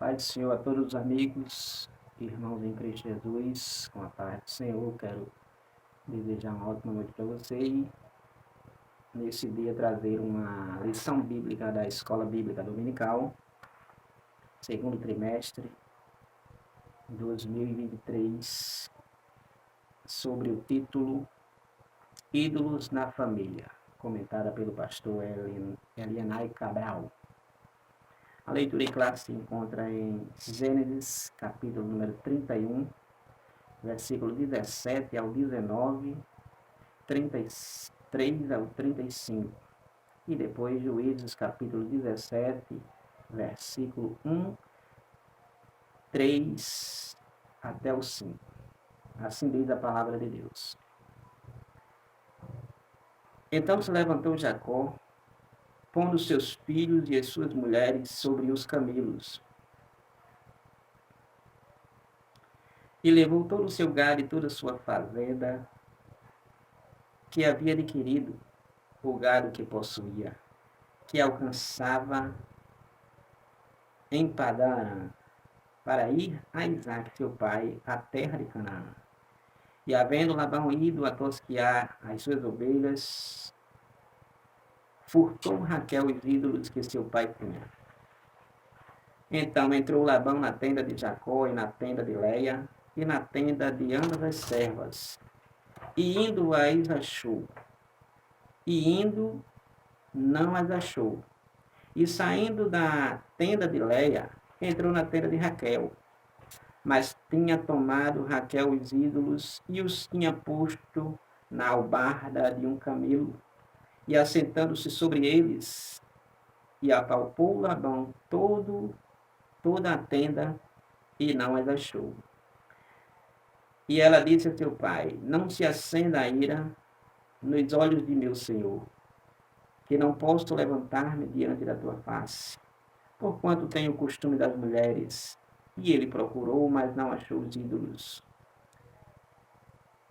Paz do Senhor a todos os amigos, irmãos em Cristo Jesus, com a paz do Senhor, quero desejar uma ótima noite para você e nesse dia trazer uma lição bíblica da Escola Bíblica Dominical, segundo trimestre 2023, sobre o título Ídolos na Família, comentada pelo pastor Elianai Cabral. A leitura em classe se encontra em Gênesis, capítulo número 31, versículo 17 ao 19, 33 ao 35. E depois Juízes, capítulo 17, versículo 1, 3 até o 5. Assim diz a palavra de Deus. Então se levantou Jacó, pondo seus filhos e as suas mulheres sobre os camelos, e levou todo o seu gado e toda a sua fazenda que havia adquirido, o gado que possuía, que alcançava em Padã, para ir a Isaac, seu pai, à terra de Canaã. E havendo Labão ido a tosquiar as suas ovelhas, furtou Raquel os ídolos que seu pai tinha. Então entrou Labão na tenda de Jacó e na tenda de Leia e na tenda de ambas as servas, e indo as achou, e indo não as achou. E saindo da tenda de Leia, entrou na tenda de Raquel, mas tinha tomado Raquel os ídolos e os tinha posto na albarda de um camelo, e assentando-se sobre eles, e apalpou Labão toda a tenda, e não as achou. E ela disse a seu pai: não se acenda a ira nos olhos de meu senhor, que não posso levantar-me diante da tua face, porquanto tenho o costume das mulheres. E ele procurou, mas não achou os ídolos.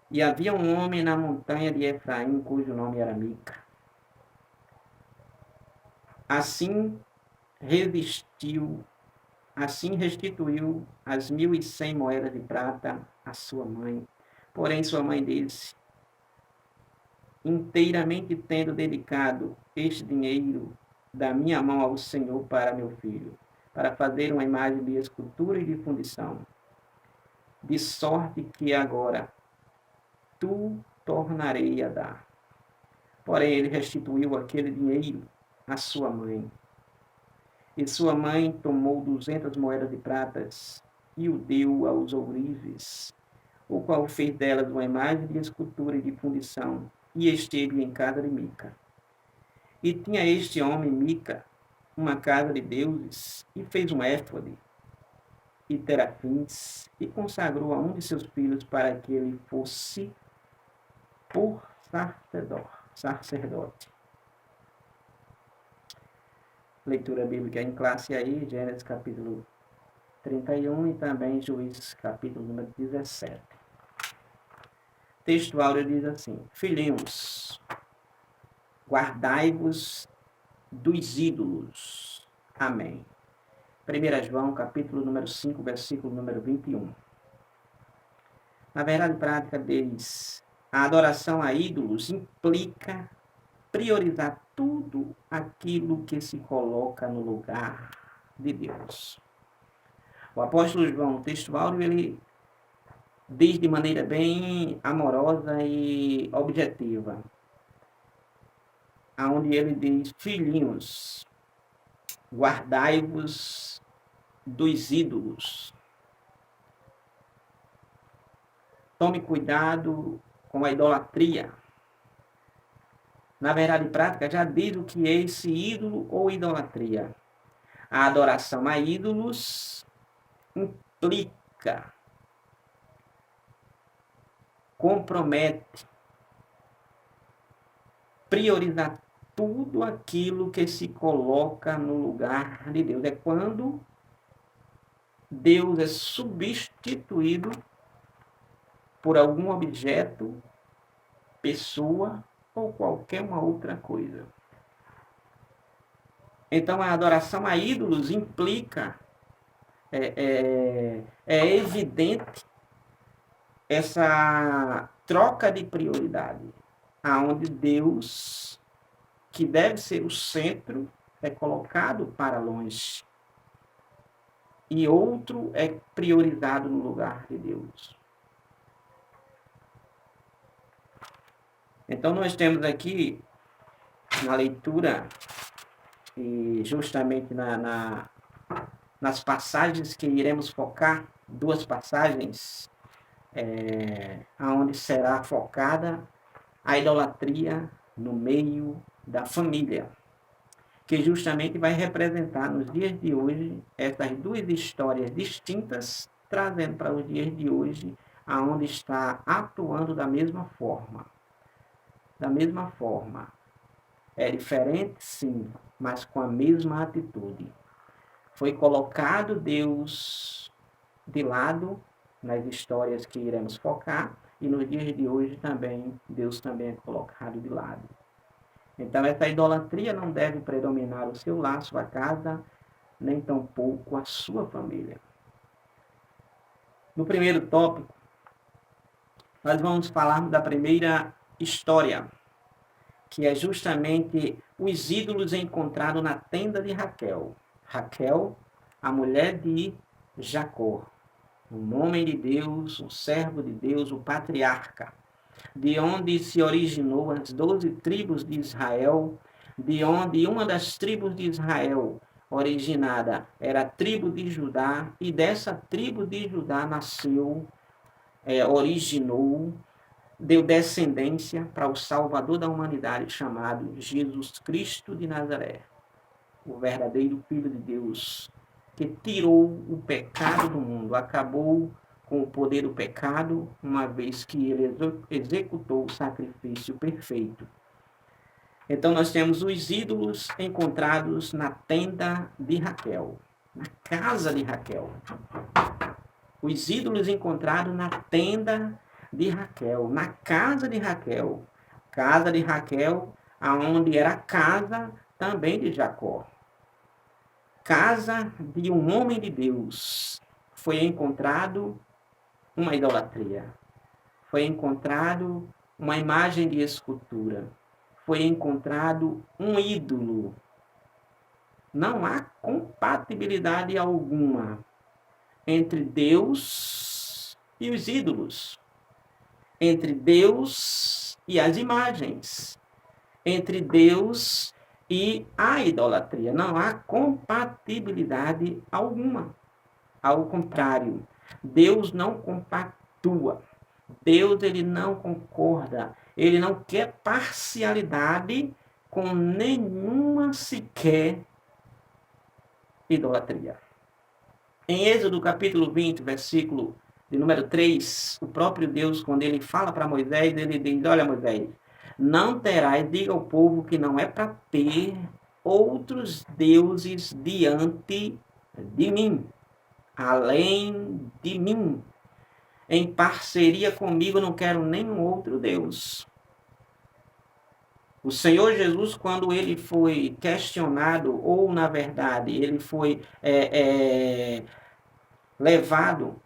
E havia um homem na montanha de Efraim, cujo nome era Mica. Assim restituiu as 1.100 moedas de prata à sua mãe. Porém sua mãe disse: inteiramente tendo dedicado este dinheiro da minha mão ao Senhor para meu filho, para fazer uma imagem de escultura e de fundição, de sorte que agora tu tornarei a dar. Porém ele restituiu aquele dinheiro à sua mãe. E sua mãe tomou 200 moedas de pratas e o deu aos ourives, o qual fez delas uma imagem de escultura e de fundição, e esteve em casa de Mica. E tinha este homem, Mica, uma casa de deuses, e fez um éfode e terafins, e consagrou a um de seus filhos para que ele fosse por sacerdote. Leitura bíblica em classe aí, Gênesis capítulo 31 e também Juízes capítulo número 17. Texto áureo diz assim: filhinhos, guardai-vos dos ídolos. Amém. 1 João capítulo número 5, versículo número 21. Na verdade prática deles, a adoração a ídolos implica priorizar tudo aquilo que se coloca no lugar de Deus. O apóstolo João, o texto áureo, ele diz de maneira bem amorosa e objetiva, aonde ele diz: filhinhos, guardai-vos dos ídolos. Tome cuidado com a idolatria. Na verdade prática, já diz o que é esse ídolo ou idolatria. A adoração a ídolos implica, compromete, priorizar tudo aquilo que se coloca no lugar de Deus. É quando Deus é substituído por algum objeto, pessoa ou qualquer uma outra coisa. Então a adoração a ídolos implica é evidente essa troca de prioridade, aonde Deus, que deve ser o centro, é colocado para longe e outro é priorizado no lugar de Deus. Então nós temos aqui na leitura e justamente nas passagens que iremos focar, duas passagens aonde será focada a idolatria no meio da família, que justamente vai representar nos dias de hoje essas duas histórias distintas, trazendo para os dias de hoje aonde está atuando da mesma forma. Da mesma forma. É diferente, sim, mas com a mesma atitude. Foi colocado Deus de lado nas histórias que iremos focar, e nos dias de hoje também, Deus também é colocado de lado. Então, essa idolatria não deve predominar o seu lar, sua casa, nem tampouco a sua família. No primeiro tópico, nós vamos falar da primeira história, que é justamente os ídolos encontrados na tenda de Raquel. Raquel, a mulher de Jacó, um homem de Deus, um servo de Deus, o patriarca, de onde se originou as 12 tribos de Israel, de onde uma das tribos de Israel originada era a tribo de Judá, e dessa tribo de Judá nasceu, originou, deu descendência para o Salvador da humanidade, chamado Jesus Cristo de Nazaré, o verdadeiro Filho de Deus, que tirou o pecado do mundo, acabou com o poder do pecado, uma vez que ele executou o sacrifício perfeito. Então nós temos os ídolos encontrados na tenda de Raquel, na casa de Raquel. Os ídolos encontrados na tenda de Raquel, na casa de Raquel. Casa de Raquel, aonde era a casa também de Jacó. Casa de um homem de Deus. Foi encontrado uma idolatria. Foi encontrado uma imagem de escultura. Foi encontrado um ídolo. Não há compatibilidade alguma entre Deus e os ídolos, entre Deus e as imagens, entre Deus e a idolatria. Não há compatibilidade alguma. Ao contrário, Deus não compactua. Deus, ele não concorda. Ele não quer parcialidade com nenhuma sequer idolatria. Em Êxodo capítulo 20, versículo de número 3, o próprio Deus, quando ele fala para Moisés, ele diz: olha, Moisés, não terás, diga ao povo que não é para ter outros deuses diante de mim, além de mim. Em parceria comigo, não quero nenhum outro Deus. O Senhor Jesus, quando ele foi questionado, ou na verdade, ele foi levado,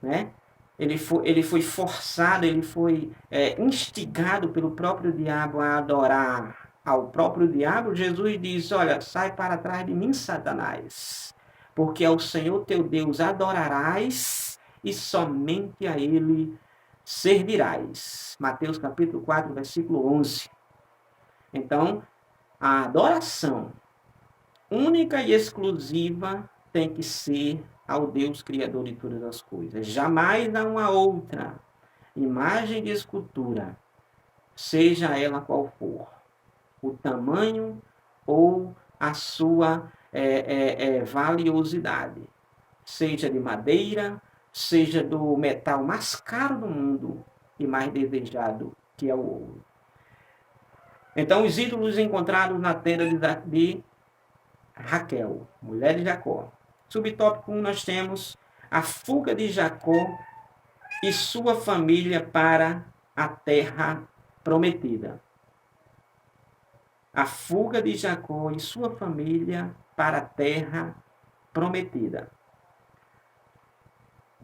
né? Ele foi forçado, ele foi instigado pelo próprio diabo a adorar ao próprio diabo. Jesus diz: olha, sai para trás de mim, Satanás, porque ao Senhor teu Deus adorarás e somente a ele servirás. Mateus capítulo 4, versículo 11. Então, a adoração única e exclusiva tem que ser ao Deus Criador de todas as coisas. Jamais a uma outra imagem de escultura, seja ela qual for, o tamanho ou a sua valiosidade, seja de madeira, seja do metal mais caro do mundo e mais desejado, que é o ouro. Então, os ídolos encontrados na tenda de Raquel, mulher de Jacó. Subtópico 1, nós temos a fuga de Jacó e sua família para a terra prometida. A fuga de Jacó e sua família para a terra prometida.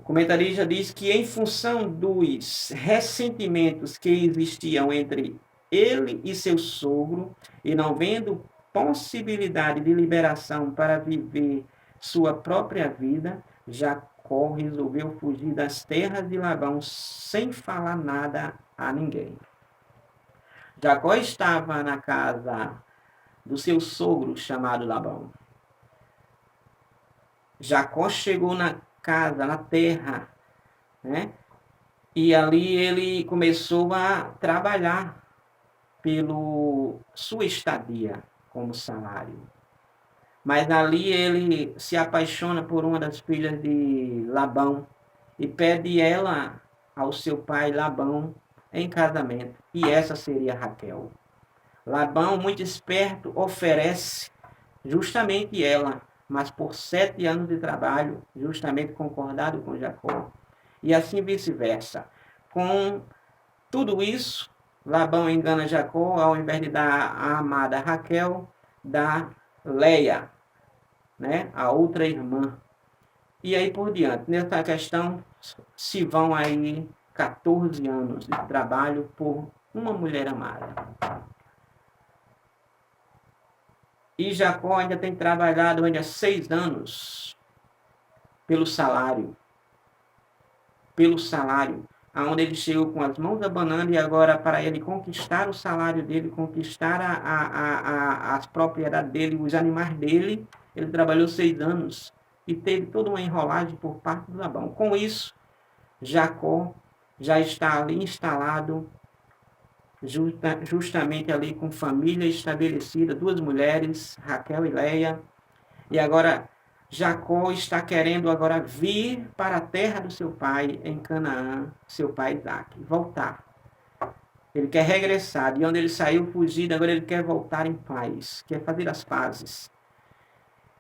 O comentarista diz que, em função dos ressentimentos que existiam entre ele e seu sogro, e não vendo possibilidade de liberação para viver sua própria vida, Jacó resolveu fugir das terras de Labão sem falar nada a ninguém. Jacó estava na casa do seu sogro chamado Labão. Jacó chegou na casa, na terra, né? E ali ele começou a trabalhar pelo sua estadia como salário. Mas ali ele se apaixona por uma das filhas de Labão e pede ela ao seu pai Labão em casamento. E essa seria Raquel. Labão, muito esperto, oferece justamente ela, mas por 7 anos de trabalho, justamente concordado com Jacó. E assim vice-versa. Com tudo isso, Labão engana Jacó, ao invés de dar a amada Raquel, dá Leia, né, a outra irmã. E aí por diante. Nessa questão, se vão aí 14 anos de trabalho por uma mulher amada. E Jacó ainda tem trabalhado ainda 6 anos pelo salário. Pelo salário. Aonde ele chegou com as mãos abanando e agora para ele conquistar o salário dele, conquistar as propriedades dele, os animais dele, ele trabalhou 6 anos e teve toda uma enrolagem por parte do Labão. Com isso, Jacó já está ali instalado, justamente ali com família estabelecida, 2 mulheres, Raquel e Leia, e agora Jacó está querendo agora vir para a terra do seu pai, em Canaã, seu pai Isaac, voltar. Ele quer regressar, de onde ele saiu fugido, agora ele quer voltar em paz, quer fazer as pazes.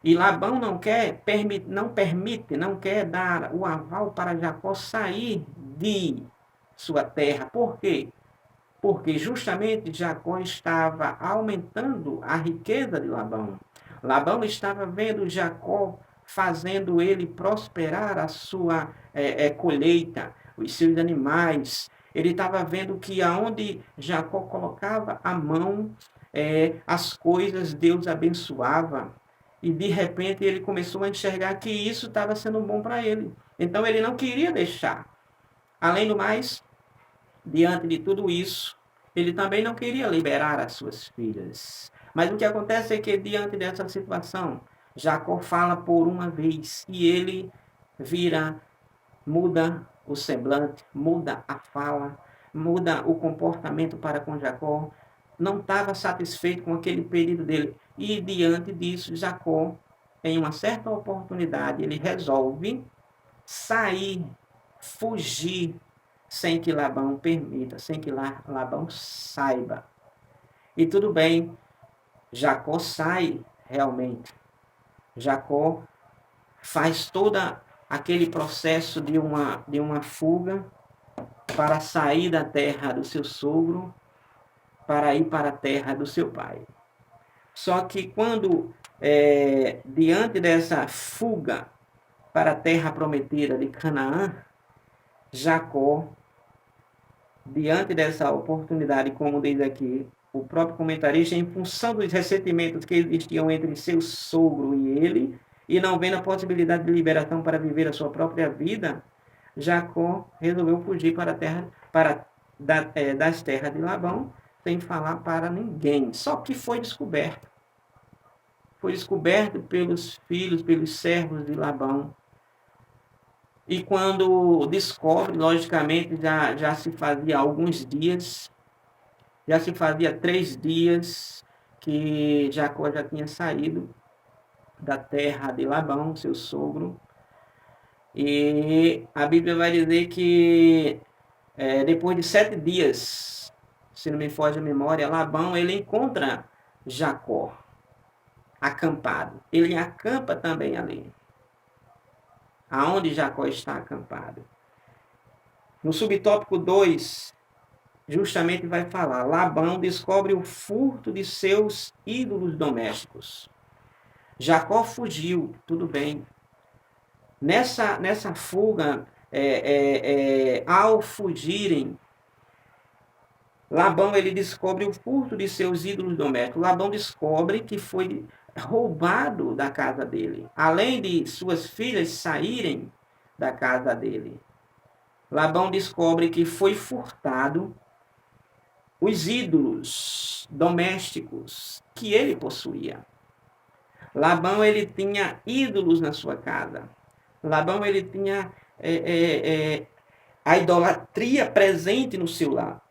E Labão não quer dar o aval para Jacó sair de sua terra. Por quê? Porque justamente Jacó estava aumentando a riqueza de Labão. Labão estava vendo Jacó fazendo ele prosperar a sua colheita, os seus animais. Ele estava vendo que aonde Jacó colocava a mão, as coisas Deus abençoava. E de repente ele começou a enxergar que isso estava sendo bom para ele. Então ele não queria deixar. Além do mais, diante de tudo isso, ele também não queria liberar as suas filhas. Mas o que acontece é que, diante dessa situação, Jacó fala por uma vez e ele muda o semblante, muda a fala, muda o comportamento para com Jacó. Não estava satisfeito com aquele pedido dele. E, diante disso, Jacó, em uma certa oportunidade, ele resolve sair, fugir, sem que Labão permita, sem que Labão saiba. E tudo bem, Jacó sai realmente. Jacó faz todo aquele processo de uma fuga para sair da terra do seu sogro, para ir para a terra do seu pai. Só que quando, diante dessa fuga para a terra prometida de Canaã, Jacó, diante dessa oportunidade, como diz aqui o próprio comentarista, em função dos ressentimentos que existiam entre seu sogro e ele, e não vendo a possibilidade de liberação para viver a sua própria vida, Jacó resolveu fugir para a terra, das terras de Labão, sem falar para ninguém. Só que foi descoberto. Foi descoberto pelos filhos, pelos servos de Labão. E quando descobre, logicamente, já se fazia alguns dias, já se fazia 3 dias que Jacó já tinha saído da terra de Labão, seu sogro. E a Bíblia vai dizer que depois de 7 dias, se não me foge a memória, Labão ele encontra Jacó acampado. Ele acampa também ali, aonde Jacó está acampado. No subtópico 2, justamente vai falar, Labão descobre o furto de seus ídolos domésticos. Jacó fugiu, tudo bem. Nessa fuga, ao fugirem, Labão ele descobre o furto de seus ídolos domésticos. Labão descobre que foi roubado da casa dele, além de suas filhas saírem da casa dele. Labão descobre que foi furtado os ídolos domésticos que ele possuía. Labão ele tinha ídolos na sua casa. Labão ele tinha a idolatria presente no seu lar.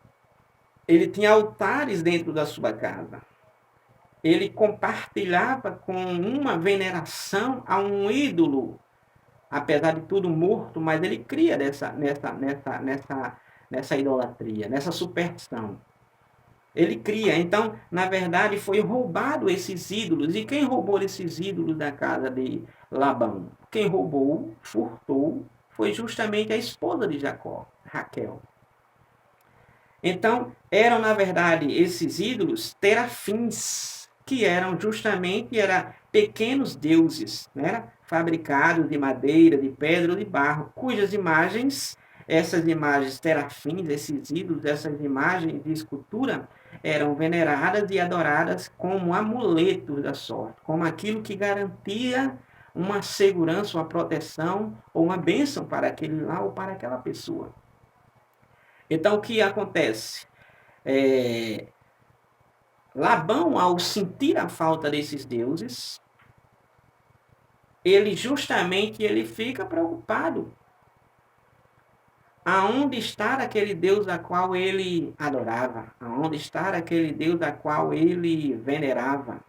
Ele tinha altares dentro da sua casa. Ele compartilhava com uma veneração a um ídolo, apesar de tudo morto, mas ele cria nessa idolatria, nessa superstição. Ele cria. Então, na verdade, foi roubado esses ídolos. E quem roubou esses ídolos da casa de Labão? Quem roubou, furtou, foi justamente a esposa de Jacó, Raquel. Então, eram, na verdade, esses ídolos terafins, que eram justamente pequenos deuses, né? Fabricados de madeira, de pedra ou de barro, cujas imagens, essas imagens terafins, esses ídolos, essas imagens de escultura, eram veneradas e adoradas como amuletos da sorte, como aquilo que garantia uma segurança, uma proteção ou uma bênção para aquele lá ou para aquela pessoa. Então, o que acontece? Labão, ao sentir a falta desses deuses, ele fica preocupado. Aonde está aquele Deus a qual ele adorava? Aonde está aquele Deus a qual ele venerava?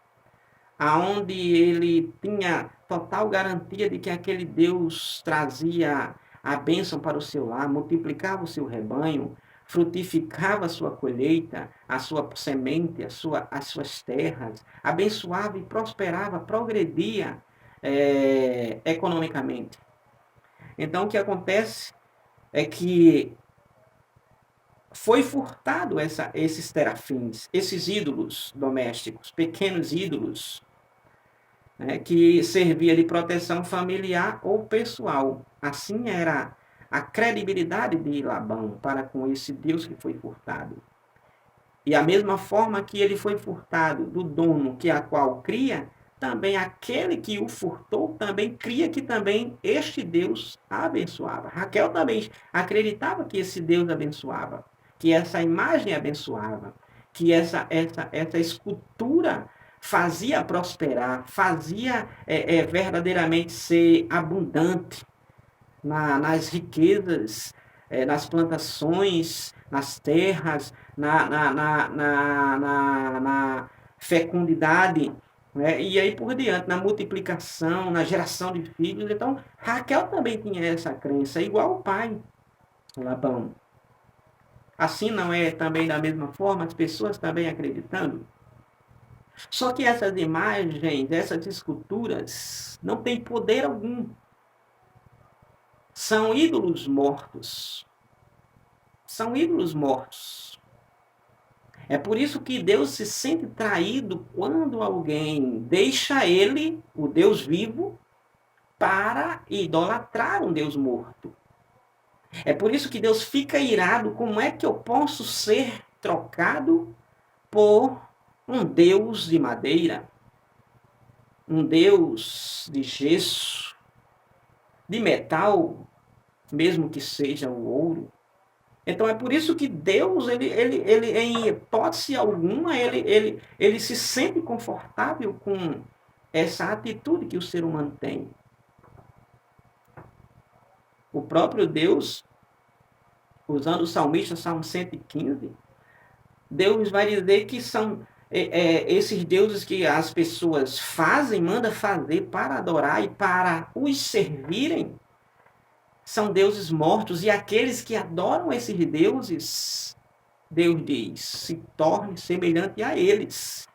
Aonde ele tinha total garantia de que aquele Deus trazia a bênção para o seu lar, multiplicava o seu rebanho, frutificava a sua colheita, a sua semente, as suas terras, abençoava e prosperava, progredia economicamente. Então, o que acontece é que foi furtado esses terafins, esses ídolos domésticos, pequenos ídolos, né, que servia de proteção familiar ou pessoal. Assim era a credibilidade de Labão para com esse Deus que foi furtado. E a mesma forma que ele foi furtado do dono que a qual cria, também aquele que o furtou também cria que também este Deus abençoava. Raquel também acreditava que esse Deus abençoava, que essa imagem abençoava, que essa escultura fazia prosperar, fazia verdadeiramente ser abundante nas riquezas, nas plantações, nas terras, na fecundidade, né? E aí por diante, na multiplicação, na geração de filhos. Então, Raquel também tinha essa crença, igual o pai, Labão. Assim não é também da mesma forma, as pessoas também acreditando? Só que essas imagens, essas esculturas, não têm poder algum. São ídolos mortos. São ídolos mortos. É por isso que Deus se sente traído quando alguém deixa ele, o Deus vivo, para idolatrar um Deus morto. É por isso que Deus fica irado. Como é que eu posso ser trocado por um Deus de madeira? Um Deus de gesso? De metal? Mesmo que seja o ouro? Então é por isso que Deus, ele em hipótese alguma, ele se sente confortável com essa atitude que o ser humano tem. O próprio Deus, usando o salmista, Salmo 115, Deus vai dizer que são esses deuses que as pessoas manda fazer para adorar e para os servirem, são deuses mortos, e aqueles que adoram esses deuses, Deus diz, se torne semelhante a eles.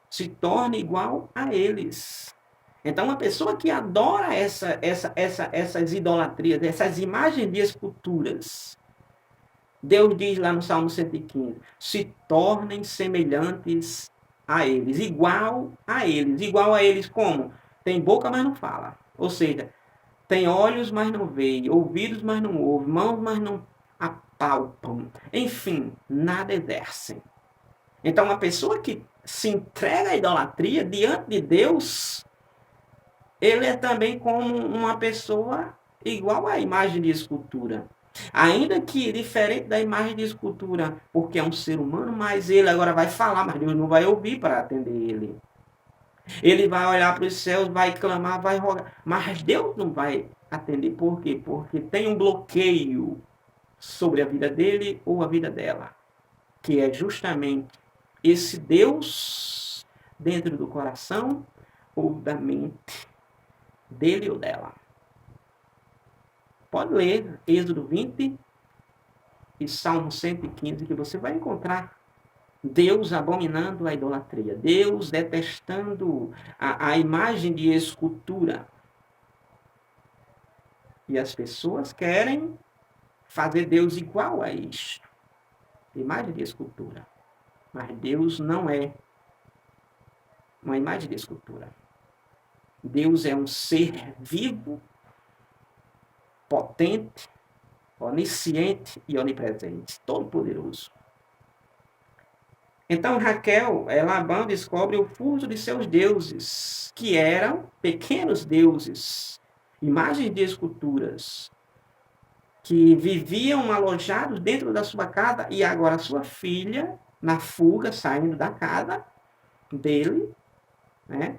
Se torne igual a eles. Então, uma pessoa que adora essas idolatrias, essas imagens de esculturas, Deus diz lá no Salmo 115, se tornem semelhantes a eles, igual a eles. Igual a eles como? Tem boca, mas não fala. Ou seja, tem olhos, mas não vê, ouvidos, mas não ouve, mãos, mas não apalpam. Enfim, nada exercem. Então, uma pessoa que se entrega à idolatria diante de Deus, ele é também como uma pessoa igual à imagem de escultura. Ainda que diferente da imagem de escultura, porque é um ser humano, mas ele agora vai falar, mas Deus não vai ouvir para atender ele. Ele vai olhar para os céus, vai clamar, vai rogar, mas Deus não vai atender. Por quê? Porque tem um bloqueio sobre a vida dele ou a vida dela, que é justamente esse Deus dentro do coração ou da mente dele ou dela. Pode ler Êxodo 20 e Salmo 115, que você vai encontrar Deus abominando a idolatria, Deus detestando a imagem de escultura. E as pessoas querem fazer Deus igual a isto, imagem de escultura. Mas Deus não é uma imagem de escultura. Deus é um ser vivo, potente, onisciente e onipresente, todo-poderoso. Então Raquel, Labão descobre o furto de seus deuses, que eram pequenos deuses, imagens de esculturas, que viviam alojados dentro da sua casa, e agora sua filha, na fuga, saindo da casa dele, né,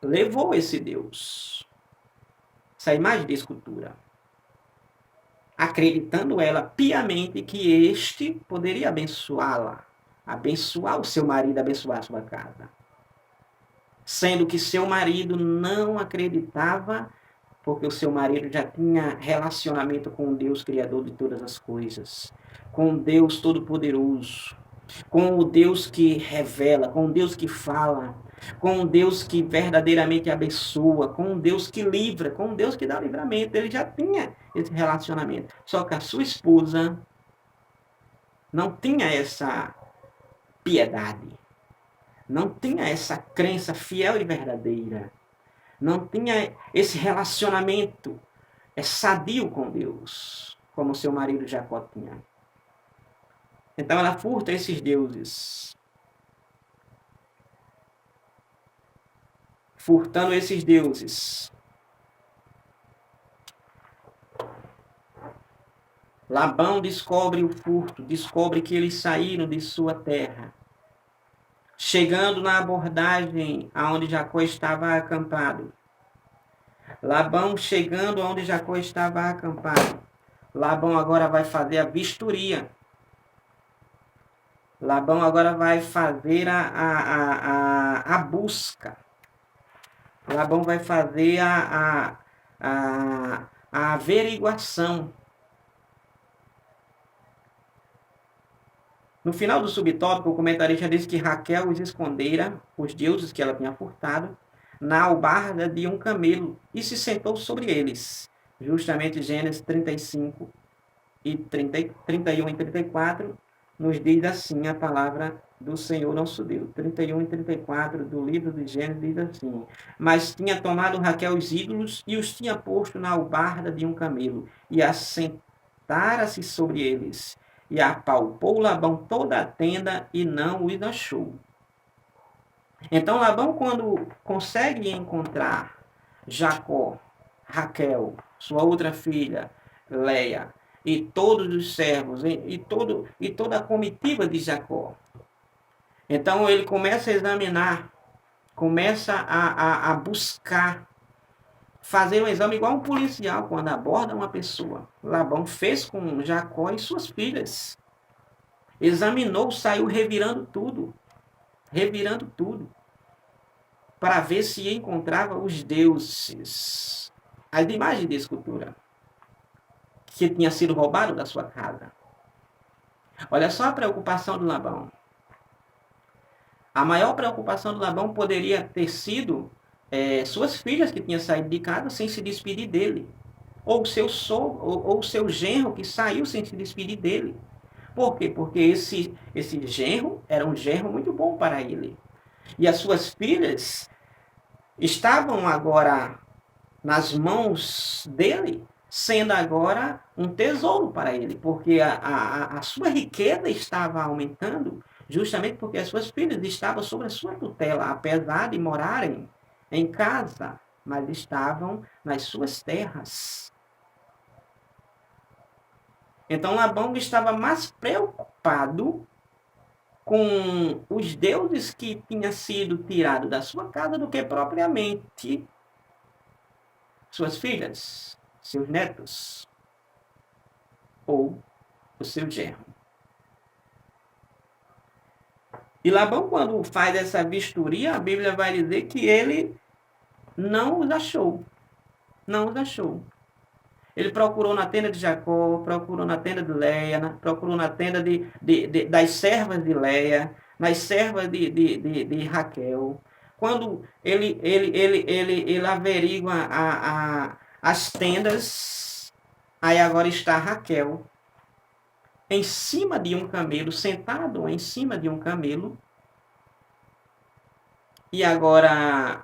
levou esse Deus, essa imagem de escultura, acreditando ela piamente que este poderia abençoá-la, abençoar o seu marido, abençoar a sua casa. Sendo que seu marido não acreditava, porque o seu marido já tinha relacionamento com o Deus Criador de todas as coisas, com o Deus Todo-Poderoso, com o Deus que revela, com o Deus que fala, com um Deus que verdadeiramente abençoa, com um Deus que livra, com um Deus que dá livramento. Ele já tinha esse relacionamento. Só que a sua esposa não tinha essa piedade, não tinha essa crença fiel e verdadeira, não tinha esse relacionamento sadio com Deus, como seu marido Jacó tinha. Então ela furta esses deuses. Furtando esses deuses, Labão descobre o furto, descobre que eles saíram de sua terra. Chegando na abordagem aonde Jacó estava acampado. Labão chegando aonde Jacó estava acampado. Labão agora vai fazer a vistoria. Labão agora vai fazer a busca. Labão vai fazer a averiguação. No final do subtópico, o comentarista diz que Raquel os escondera, os deuses que ela tinha furtado, na albarda de um camelo e se sentou sobre eles. Justamente Gênesis 35 e 31 e 34 nos diz assim a palavra do Senhor nosso Deus. 31 e 34 do livro de Gênesis diz assim: Mas tinha tomado Raquel os ídolos e os tinha posto na albarda de um camelo e assentara-se sobre eles. E apalpou Labão toda a tenda e não os achou. Então Labão, quando consegue encontrar Jacó, Raquel, sua outra filha, Leia, e todos os servos, e toda a comitiva de Jacó, então ele começa a examinar, começa a buscar, fazer um exame igual um policial quando aborda uma pessoa. Labão fez com Jacó e suas filhas. Examinou, saiu revirando tudo, para ver se encontrava os deuses, as imagens de escultura, que tinha sido roubado da sua casa. Olha só a preocupação do Labão. A maior preocupação do Labão poderia ter sido suas filhas que tinham saído de casa sem se despedir dele, ou seu sogro, ou seu genro que saiu sem se despedir dele. Por quê? Porque esse genro era um genro muito bom para ele. E as suas filhas estavam agora nas mãos dele, sendo agora um tesouro para ele, porque a sua riqueza estava aumentando, justamente porque as suas filhas estavam sob a sua tutela, apesar de morarem em casa, mas estavam nas suas terras. Então Labão estava mais preocupado com os deuses que tinham sido tirados da sua casa do que propriamente suas filhas, seus netos ou o seu genro. E Labão, quando faz essa vistoria, a Bíblia vai dizer que ele não os achou. Não os achou. Ele procurou na tenda de Jacó, procurou na tenda de Leia, procurou na tenda das servas de Leia, nas servas de Raquel. Quando ele averigua as tendas, aí agora está Raquel em cima de um camelo, sentado em cima de um camelo. E agora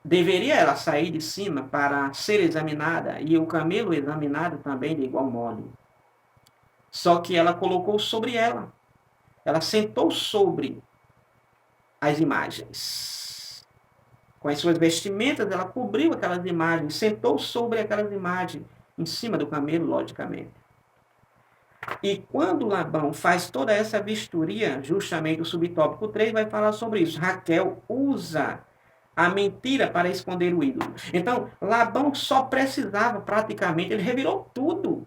deveria ela sair de cima para ser examinada, e o camelo examinado também de igual modo. Só que ela colocou sobre ela. Ela sentou sobre as imagens. Com as suas vestimentas, ela cobriu aquelas imagens, sentou sobre aquelas imagens, em cima do camelo, logicamente. E quando Labão faz toda essa vistoria, justamente o subtópico 3 vai falar sobre isso. Raquel usa a mentira para esconder o ídolo. Então, Labão só precisava praticamente, ele revirou tudo.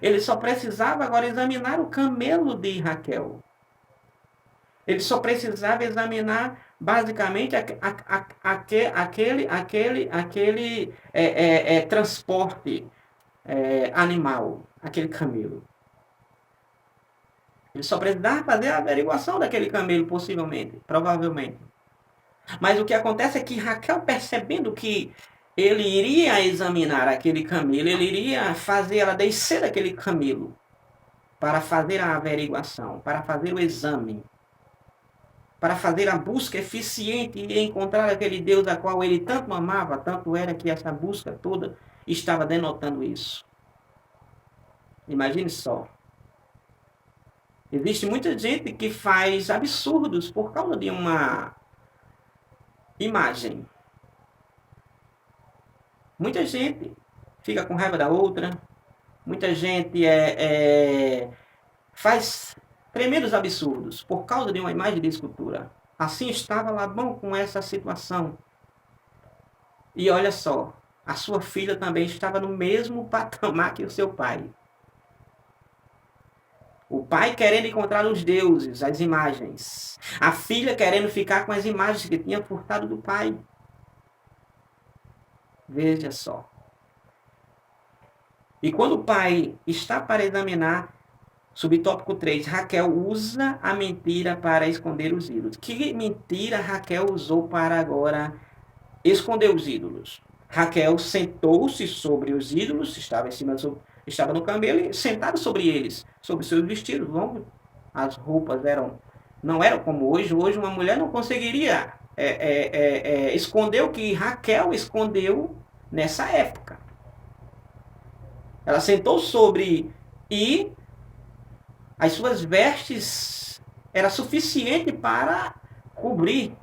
Ele só precisava agora examinar o camelo de Raquel. Ele só precisava examinar basicamente aquele transporte animal, aquele camelo. Ele só precisava fazer a averiguação daquele camelo, possivelmente, provavelmente. Mas o que acontece é que Raquel, percebendo que ele iria examinar aquele camelo, ele iria fazer ela descer daquele camelo para fazer a averiguação, para fazer o exame, para fazer a busca eficiente e encontrar aquele Deus a qual ele tanto amava, tanto era que essa busca toda estava denotando isso. Imagine só. Existe muita gente que faz absurdos por causa de uma imagem. Muita gente fica com raiva da outra. Muita gente faz tremendos absurdos por causa de uma imagem de escultura. Assim estava Labão com essa situação. E olha só, a sua filha também estava no mesmo patamar que o seu pai. O pai querendo encontrar os deuses, as imagens. A filha querendo ficar com as imagens que tinha furtado do pai. Veja só. E quando o pai está para examinar, subtópico 3, Raquel usa a mentira para esconder os ídolos. Que mentira Raquel usou para agora esconder os ídolos? Raquel sentou-se sobre os ídolos, estava no camelo, sentado sobre eles, sobre seus vestidos longos. As roupas não eram como hoje. Hoje uma mulher não conseguiria esconder o que Raquel escondeu nessa época. Ela sentou sobre e as suas vestes era suficiente para cobrir.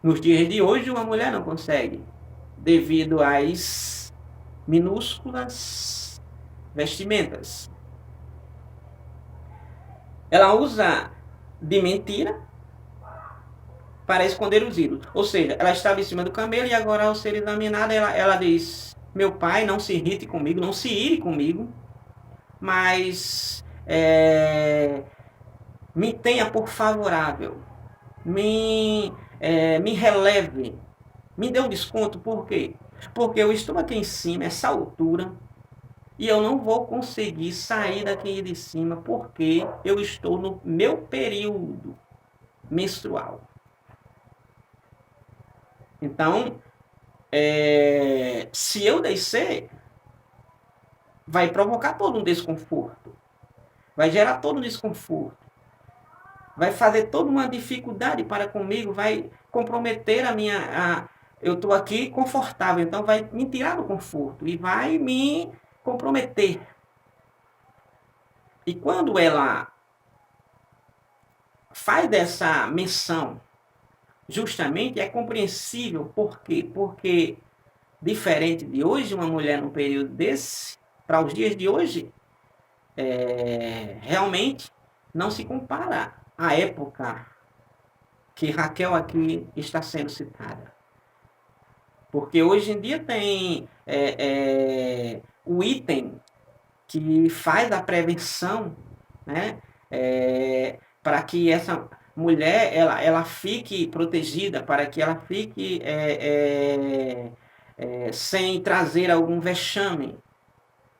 Nos dias de hoje uma mulher não consegue, devido às minúsculas vestimentas. Ela usa de mentira para esconder os ídolos. Ou seja, ela estava em cima do camelo e agora, ao ser examinada, ela diz: meu pai, não se irrite comigo, não se ire comigo, mas me tenha por favorável, me releve, me dê um desconto. Por quê? Porque eu estou aqui em cima, essa altura, e eu não vou conseguir sair daqui de cima porque eu estou no meu período menstrual. Então, se eu descer, vai provocar todo um desconforto. Vai gerar todo um desconforto. vai fazer toda uma dificuldade para comigo, vai comprometer eu estou aqui confortável, então vai me tirar do conforto e vai me comprometer. E quando ela faz dessa menção, justamente é compreensível. Por quê? Porque, diferente de hoje, uma mulher no período desse, para os dias de hoje, realmente não se compara à época que Raquel aqui está sendo citada. Porque hoje em dia tem o item que faz a prevenção, né? Para que essa mulher ela fique protegida, para que ela fique sem trazer algum vexame,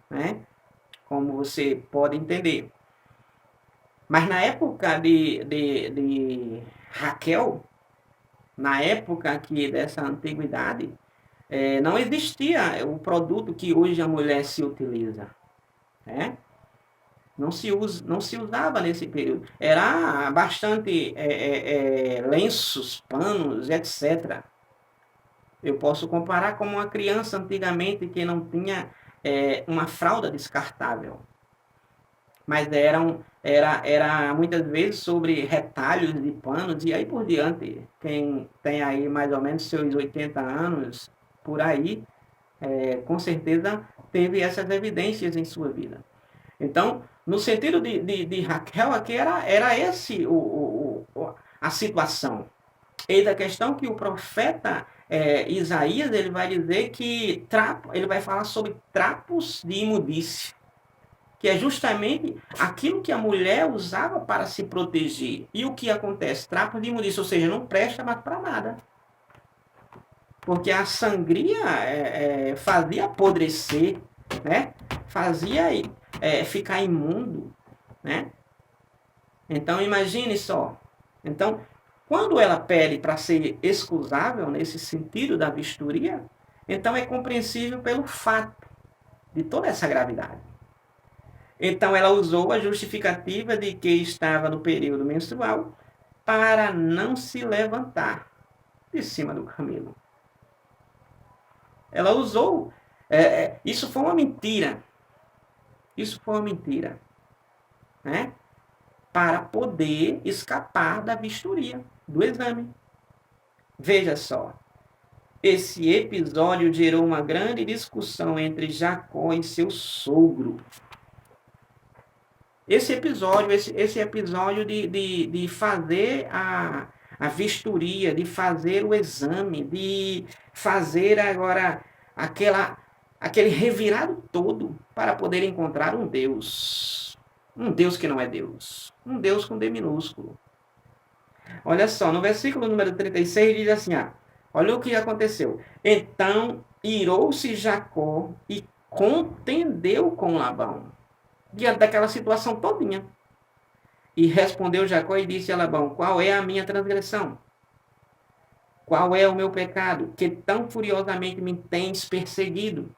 né? Como você pode entender. Mas na época de Raquel, na época aqui dessa antiguidade, não existia o produto que hoje a mulher se utiliza. Né? Não se usava nesse período. Era bastante lenços, panos, etc. Eu posso comparar com uma criança antigamente que não tinha uma fralda descartável. Mas era muitas vezes sobre retalhos de panos e aí por diante. Quem tem aí mais ou menos seus 80 anos, por aí, com certeza teve essas evidências em sua vida. Então, no sentido de Raquel, aqui era esse a situação. Eis a questão que o profeta Isaías ele vai dizer que ele vai falar sobre trapos de imundície, que é justamente aquilo que a mulher usava para se proteger. E o que acontece? Trapos de imundície, ou seja, não presta mais para nada. Porque a sangria fazia apodrecer, né? Fazia ficar imundo, né? Então imagine só. Então, quando ela pede para ser excusável nesse sentido da vistoria, então é compreensível pelo fato de toda essa gravidade. Então ela usou a justificativa de que estava no período menstrual para não se levantar de cima do camelo. Ela usou. Isso foi uma mentira. Isso foi uma mentira. Né? Para poder escapar da vistoria, do exame. Veja só. Esse episódio gerou uma grande discussão entre Jacó e seu sogro. Esse episódio de fazer a vistoria, de fazer o exame, de fazer agora aquele revirado todo para poder encontrar um Deus. Um Deus que não é Deus. Um Deus com D minúsculo. Olha só, no versículo número 36 diz assim, olha o que aconteceu. Então irou-se Jacó e contendeu com Labão, diante daquela situação todinha. E respondeu Jacó e disse a Labão, qual é a minha transgressão? Qual é o meu pecado, que tão furiosamente me tens perseguido?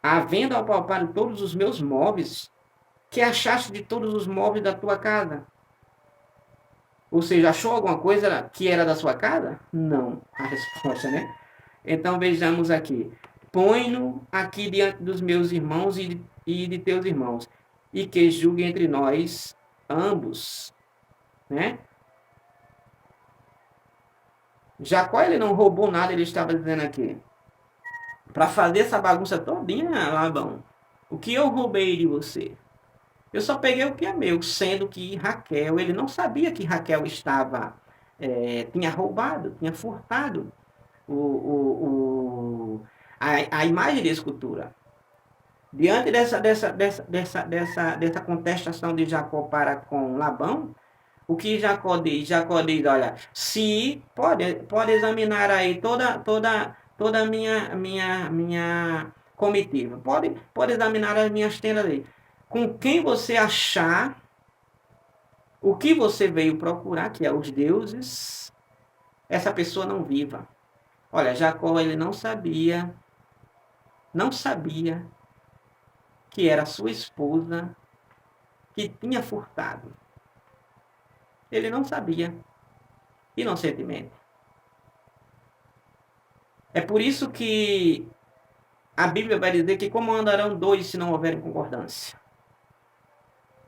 Havendo apalpado todos os meus móveis, que achaste de todos os móveis da tua casa? Ou seja, achou alguma coisa que era da sua casa? Não, a resposta, né? Então vejamos aqui. Põe-no aqui diante dos meus irmãos e de teus irmãos, e que julgue entre nós ambos, né? Jacó, ele não roubou nada, ele estava dizendo aqui. Para fazer essa bagunça todinha, Labão, o que eu roubei de você? Eu só peguei o que é meu, sendo que Raquel, ele não sabia que Raquel tinha roubado, tinha furtado a imagem de escultura. Diante dessa contestação de Jacó para com Labão, o que Jacó diz? Jacó diz, olha, se pode examinar aí toda a minha comitiva. Pode examinar as minhas tendas aí. Com quem você achar o que você veio procurar, que é os deuses, essa pessoa não viva. Olha, Jacó, ele não sabia que era sua esposa que tinha furtado. Ele não sabia, inocentemente. É por isso que a Bíblia vai dizer que como andarão dois se não houver concordância?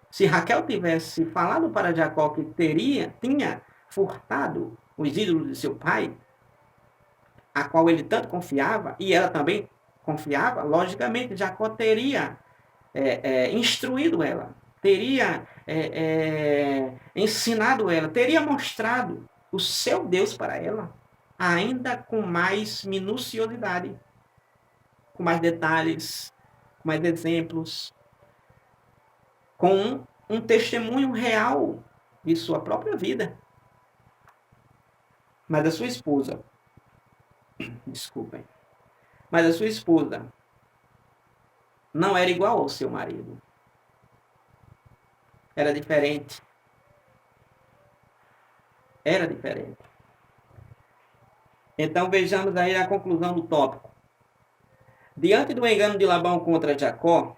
Se Raquel tivesse falado para Jacó que tinha furtado os ídolos de seu pai, a qual ele tanto confiava, e ela também confiava, logicamente Jacó teria instruído ela, teria ensinado ela, teria mostrado o seu Deus para ela, ainda com mais minuciosidade, com mais detalhes, com mais exemplos, com um testemunho real de sua própria vida. Mas a sua esposa, desculpem, mas a sua esposa não era igual ao seu marido. Era diferente. Era diferente. Então vejamos aí a conclusão do tópico. Diante do engano de Labão contra Jacó,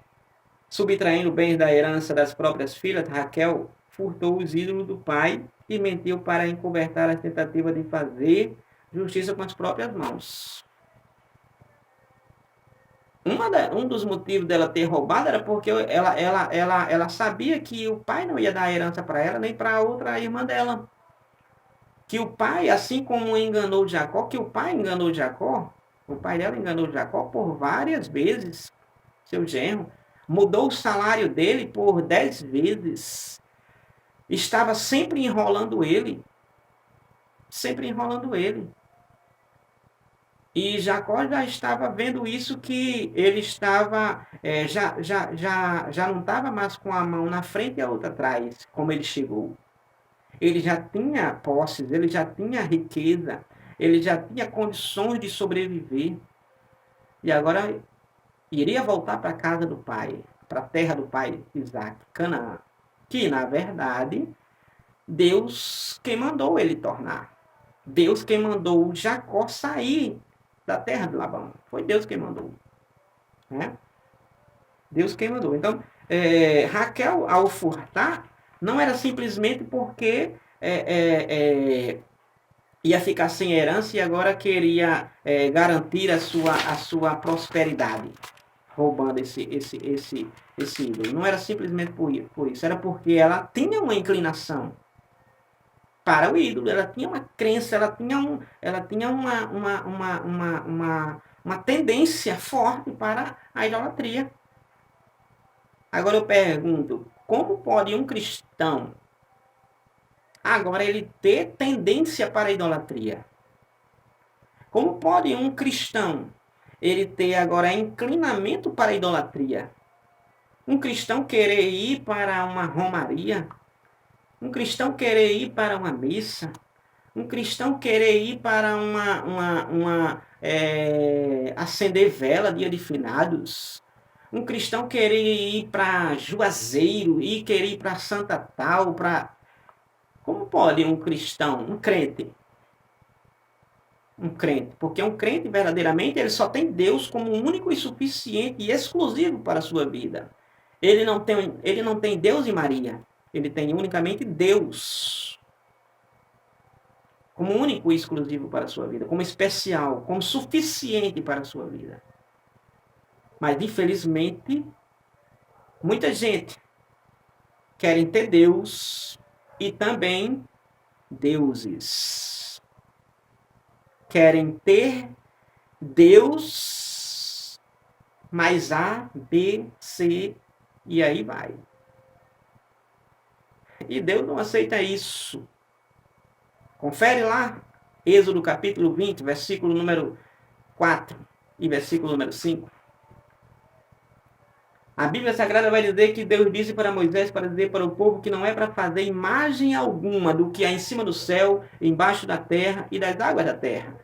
subtraindo bens da herança das próprias filhas, Raquel furtou os ídolos do pai e mentiu para encobertar a tentativa de fazer justiça com as próprias mãos. Um dos motivos dela ter roubado era porque ela sabia que o pai não ia dar a herança para ela, nem para a outra irmã dela. Que o pai, assim como enganou Jacó, o pai dela enganou Jacó por várias vezes, seu genro, mudou o salário dele por 10 vezes, estava sempre enrolando ele, E Jacó já estava vendo isso, que ele estava, já não estava mais com a mão na frente e a outra atrás, como ele chegou. Ele já tinha posses, ele já tinha riqueza, ele já tinha condições de sobreviver. E agora iria voltar para a casa do pai, para a terra do pai Isaac, Canaã. Que, na verdade, Deus quem mandou ele tornar. Deus quem mandou Jacó sair da terra de Labão. Foi Deus quem mandou. Né? Deus quem mandou. Então, Raquel, ao furtar, não era simplesmente porque ia ficar sem herança e agora queria garantir a sua prosperidade, roubando esse ídolo. Não era simplesmente por isso, era porque ela tinha uma inclinação para o ídolo, ela tinha uma crença, ela tinha uma tendência forte para a idolatria. Agora eu pergunto, como pode um cristão agora ele ter tendência para a idolatria? Como pode um cristão ele ter agora inclinamento para a idolatria? Um cristão querer ir para uma romaria? Um cristão querer ir para uma missa? Um cristão querer ir para acender vela dia de finados? Um cristão querer ir para Juazeiro e querer ir para Santa Tal, Como pode um cristão, um crente, porque um crente verdadeiramente ele só tem Deus como único e suficiente e exclusivo para a sua vida. Ele não tem Deus e Maria, ele tem unicamente Deus como único e exclusivo para a sua vida, como especial, como suficiente para a sua vida. Mas infelizmente muita gente quer ter Deus e também deuses. Querem ter Deus, mais A, B, C, e aí vai. E Deus não aceita isso. Confere lá, Êxodo capítulo 20, versículo número 4 e versículo número 5. A Bíblia Sagrada vai dizer que Deus disse para Moisés para dizer para o povo que não é para fazer imagem alguma do que há em cima do céu, embaixo da terra e das águas da terra.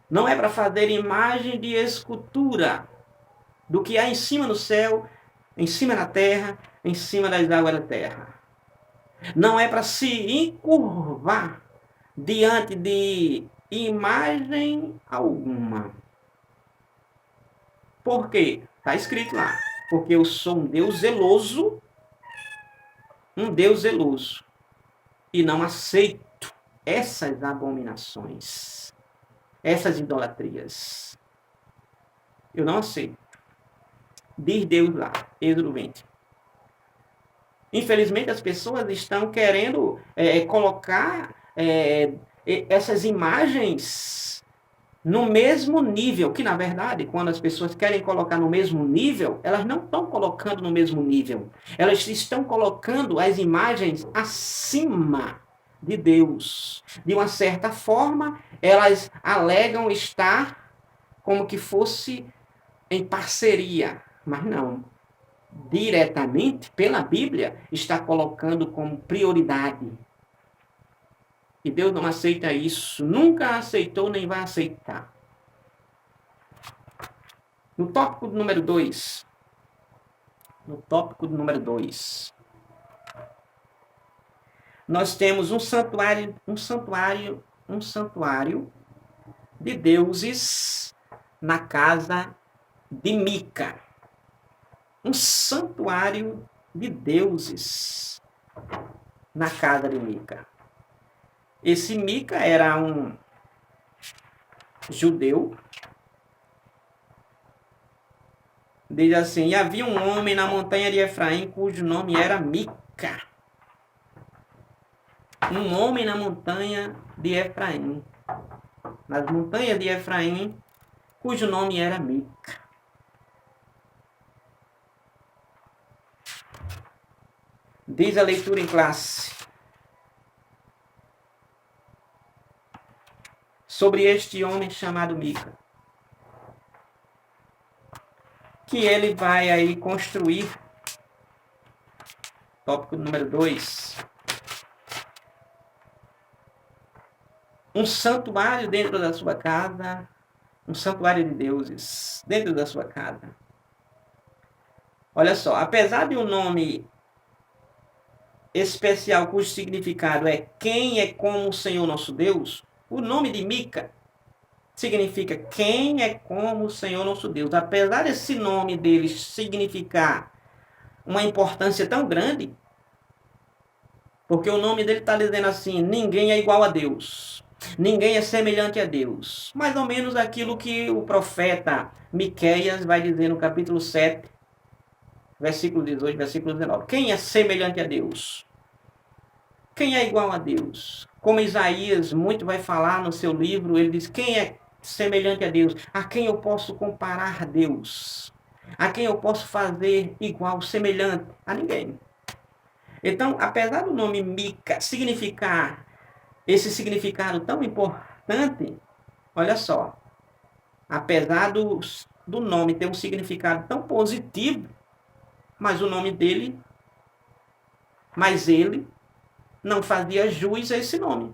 Não é para fazer imagem de escultura do que há em cima do céu, em cima da terra, em cima das águas da terra. Não é para se encurvar diante de imagem alguma. Por quê? Está escrito lá. Porque eu sou um Deus zeloso. Um Deus zeloso. e não aceito essas abominações, essas idolatrias. Eu não aceito. Diz Deus lá, Êxodo 20. Infelizmente, as pessoas estão querendo colocar essas imagens no mesmo nível, que na verdade, quando as pessoas querem colocar no mesmo nível, elas não estão colocando no mesmo nível. Elas estão colocando as imagens acima de Deus. De uma certa forma, elas alegam estar como que fosse em parceria, mas não. Diretamente, pela Bíblia, está colocando como prioridade. E Deus não aceita isso, nunca aceitou nem vai aceitar. No tópico número 2. Nós temos um santuário de deuses na casa de Mica. Um santuário de deuses na casa de Mica. Esse Mica era um judeu. Diz assim: e havia um homem na montanha de Efraim cujo nome era Mica. Um homem na montanha de Efraim. Nas montanhas de Efraim, cujo nome era Mica. Diz a leitura em classe sobre este homem chamado Mica, que ele vai aí construir, tópico número 2, um santuário dentro da sua casa, um santuário de deuses dentro da sua casa. Olha só, apesar de um nome especial cujo significado é quem é como o Senhor nosso Deus, o nome de Mica significa quem é como o Senhor nosso Deus. Apesar desse nome dele significar uma importância tão grande, porque o nome dele está dizendo assim: ninguém é igual a Deus, ninguém é semelhante a Deus. Mais ou menos aquilo que o profeta Miqueias vai dizer no capítulo 7, versículo 18, versículo 19. Quem é semelhante a Deus? Quem é igual a Deus? Como Isaías muito vai falar no seu livro, ele diz: quem é semelhante a Deus? A quem eu posso comparar a Deus? A quem eu posso fazer igual, semelhante? A ninguém. Então, apesar do nome Mica significar esse significado tão importante, olha só, apesar do nome ter um significado tão positivo, mas o nome dele, mas ele não fazia jus a esse nome.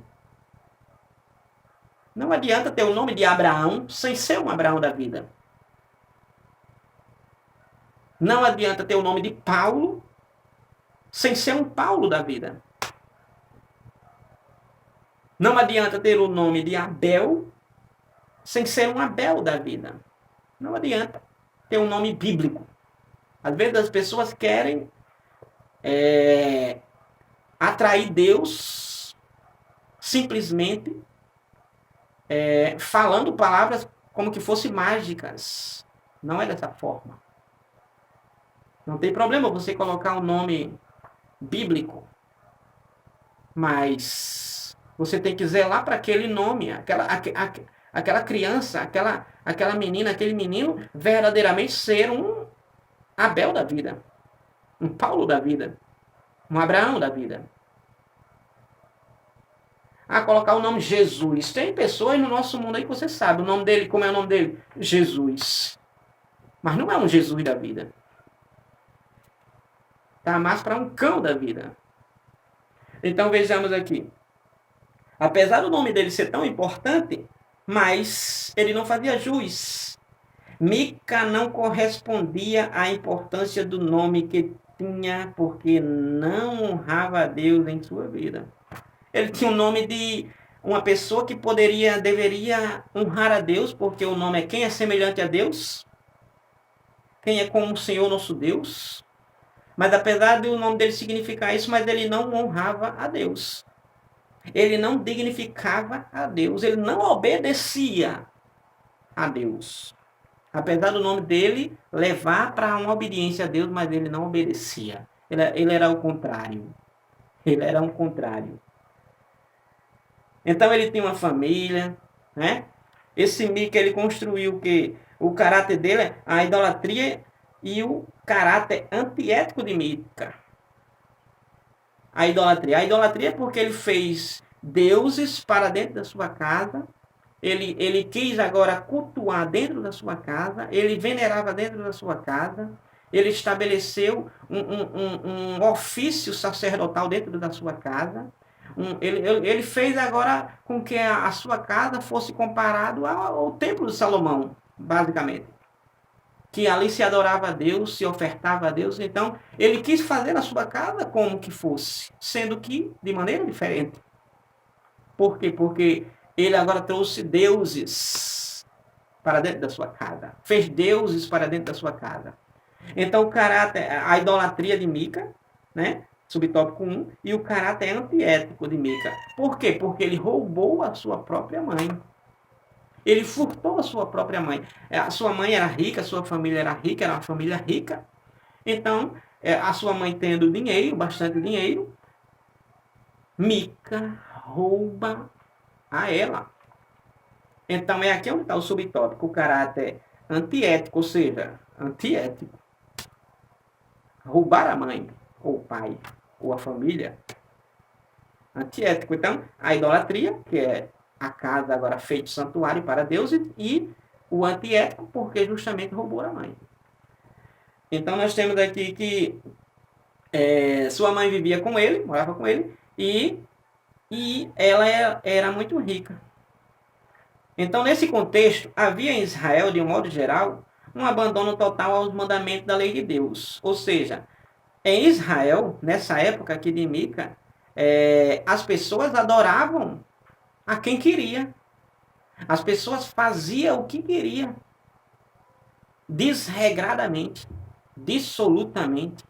Não adianta ter o nome de Abraão sem ser um Abraão da vida. Não adianta ter o nome de Paulo sem ser um Paulo da vida. Não adianta ter o nome de Abel sem ser um Abel da vida. Não adianta ter um nome bíblico. Às vezes as pessoas querem atrair Deus simplesmente falando palavras como que fossem mágicas. Não é dessa forma. Não tem problema você colocar um nome bíblico, mas você tem que zelar para aquele nome, aquela criança, aquela menina, aquele menino verdadeiramente ser um Abel da vida, um Paulo da vida, um Abraão da vida. Colocar o nome Jesus. Tem pessoas no nosso mundo aí que você sabe o nome dele, como é o nome dele? Jesus. Mas não é um Jesus da vida. Tá mais para um cão da vida. Então vejamos aqui. Apesar do nome dele ser tão importante, mas ele não fazia jus. Mica não correspondia à importância do nome que tinha, porque não honrava a Deus em sua vida. Ele tinha o nome de uma pessoa que deveria honrar a Deus, porque o nome é quem é semelhante a Deus, quem é como o Senhor nosso Deus. Mas apesar do nome dele significar isso, mas ele não honrava a Deus. Ele não dignificava a Deus, ele não obedecia a Deus. Apesar do nome dele levar para uma obediência a Deus, mas ele não obedecia. Ele era o contrário. Ele era um contrário. Então ele tinha uma família, né? Esse Mica, ele construiu que o caráter dele é a idolatria e o caráter antiético de Mica. A idolatria é porque ele fez deuses para dentro da sua casa. Ele quis agora cultuar dentro da sua casa. Ele venerava dentro da sua casa. Ele estabeleceu um ofício sacerdotal dentro da sua casa. Ele fez agora com que a sua casa fosse comparado ao templo de Salomão, basicamente. Que ali se adorava a Deus, se ofertava a Deus. Então, ele quis fazer a sua casa como que fosse, sendo que de maneira diferente. Por quê? Porque ele agora trouxe deuses para dentro da sua casa. Fez deuses para dentro da sua casa. Então, o caráter, a idolatria de Mica, né? Subtópico 1, e o caráter antiético de Mica. Por quê? Porque ele roubou a sua própria mãe. Ele furtou a sua própria mãe. A sua mãe era rica, a sua família era rica, era uma família rica. Então, a sua mãe tendo dinheiro, bastante dinheiro, Mica rouba a ela. Então, é aqui onde está o subtópico, o caráter antiético, ou seja, antiético. Roubar a mãe, ou o pai, ou a família. Antiético. Então, a idolatria, que é a casa agora feito santuário para Deus, e o antiético, porque justamente roubou a mãe. Então, nós temos aqui que sua mãe vivia com ele, morava com ele, e ela era muito rica. Então, nesse contexto, havia em Israel, de um modo geral, um abandono total aos mandamentos da lei de Deus. Ou seja, em Israel, nessa época aqui de Mica, as pessoas adoravam a quem queria. As pessoas faziam o que queriam. Desregradamente, dissolutamente,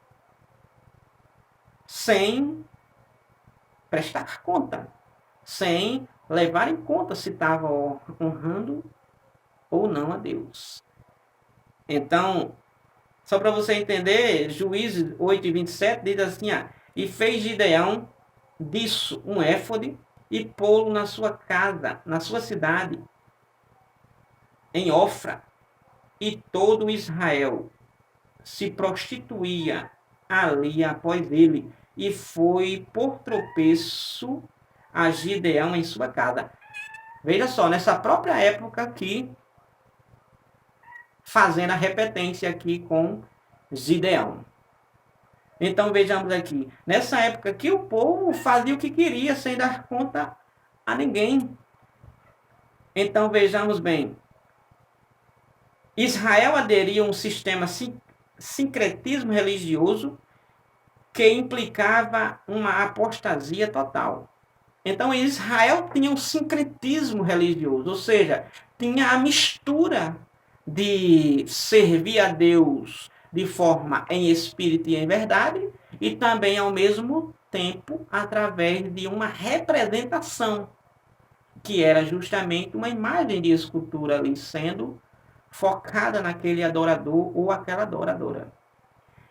sem prestar conta, sem levar em conta se estava honrando ou não a Deus. Então, só para você entender, Juízes 8:27 diz assim, e fez Gideão disso um éfode e pô-lo na sua casa, na sua cidade, em Ofra, e todo Israel se prostituía ali após ele, e foi por tropeço a Gideão em sua casa. Veja só, nessa própria época aqui, fazendo a repetência aqui com Gideão. Então vejamos aqui, nessa época que o povo fazia o que queria sem dar conta a ninguém. Então vejamos bem, Israel aderiu a um sistema sincretismo religioso que implicava uma apostasia total. Então Israel tinha um sincretismo religioso, ou seja, tinha a mistura de servir a Deus de forma em espírito e em verdade, e também ao mesmo tempo através de uma representação, que era justamente uma imagem de escultura ali sendo focada naquele adorador ou aquela adoradora.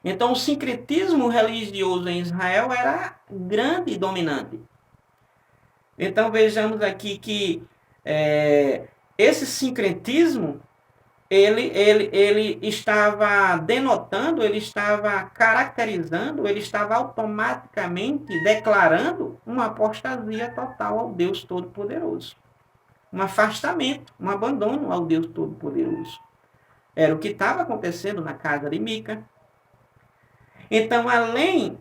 Então o sincretismo religioso em Israel era grande e dominante. Então vejamos aqui que esse sincretismo ele estava denotando, ele estava caracterizando, ele estava automaticamente declarando uma apostasia total ao Deus Todo-Poderoso. Um afastamento, um abandono ao Deus Todo-Poderoso. Era o que estava acontecendo na casa de Mica. Então, além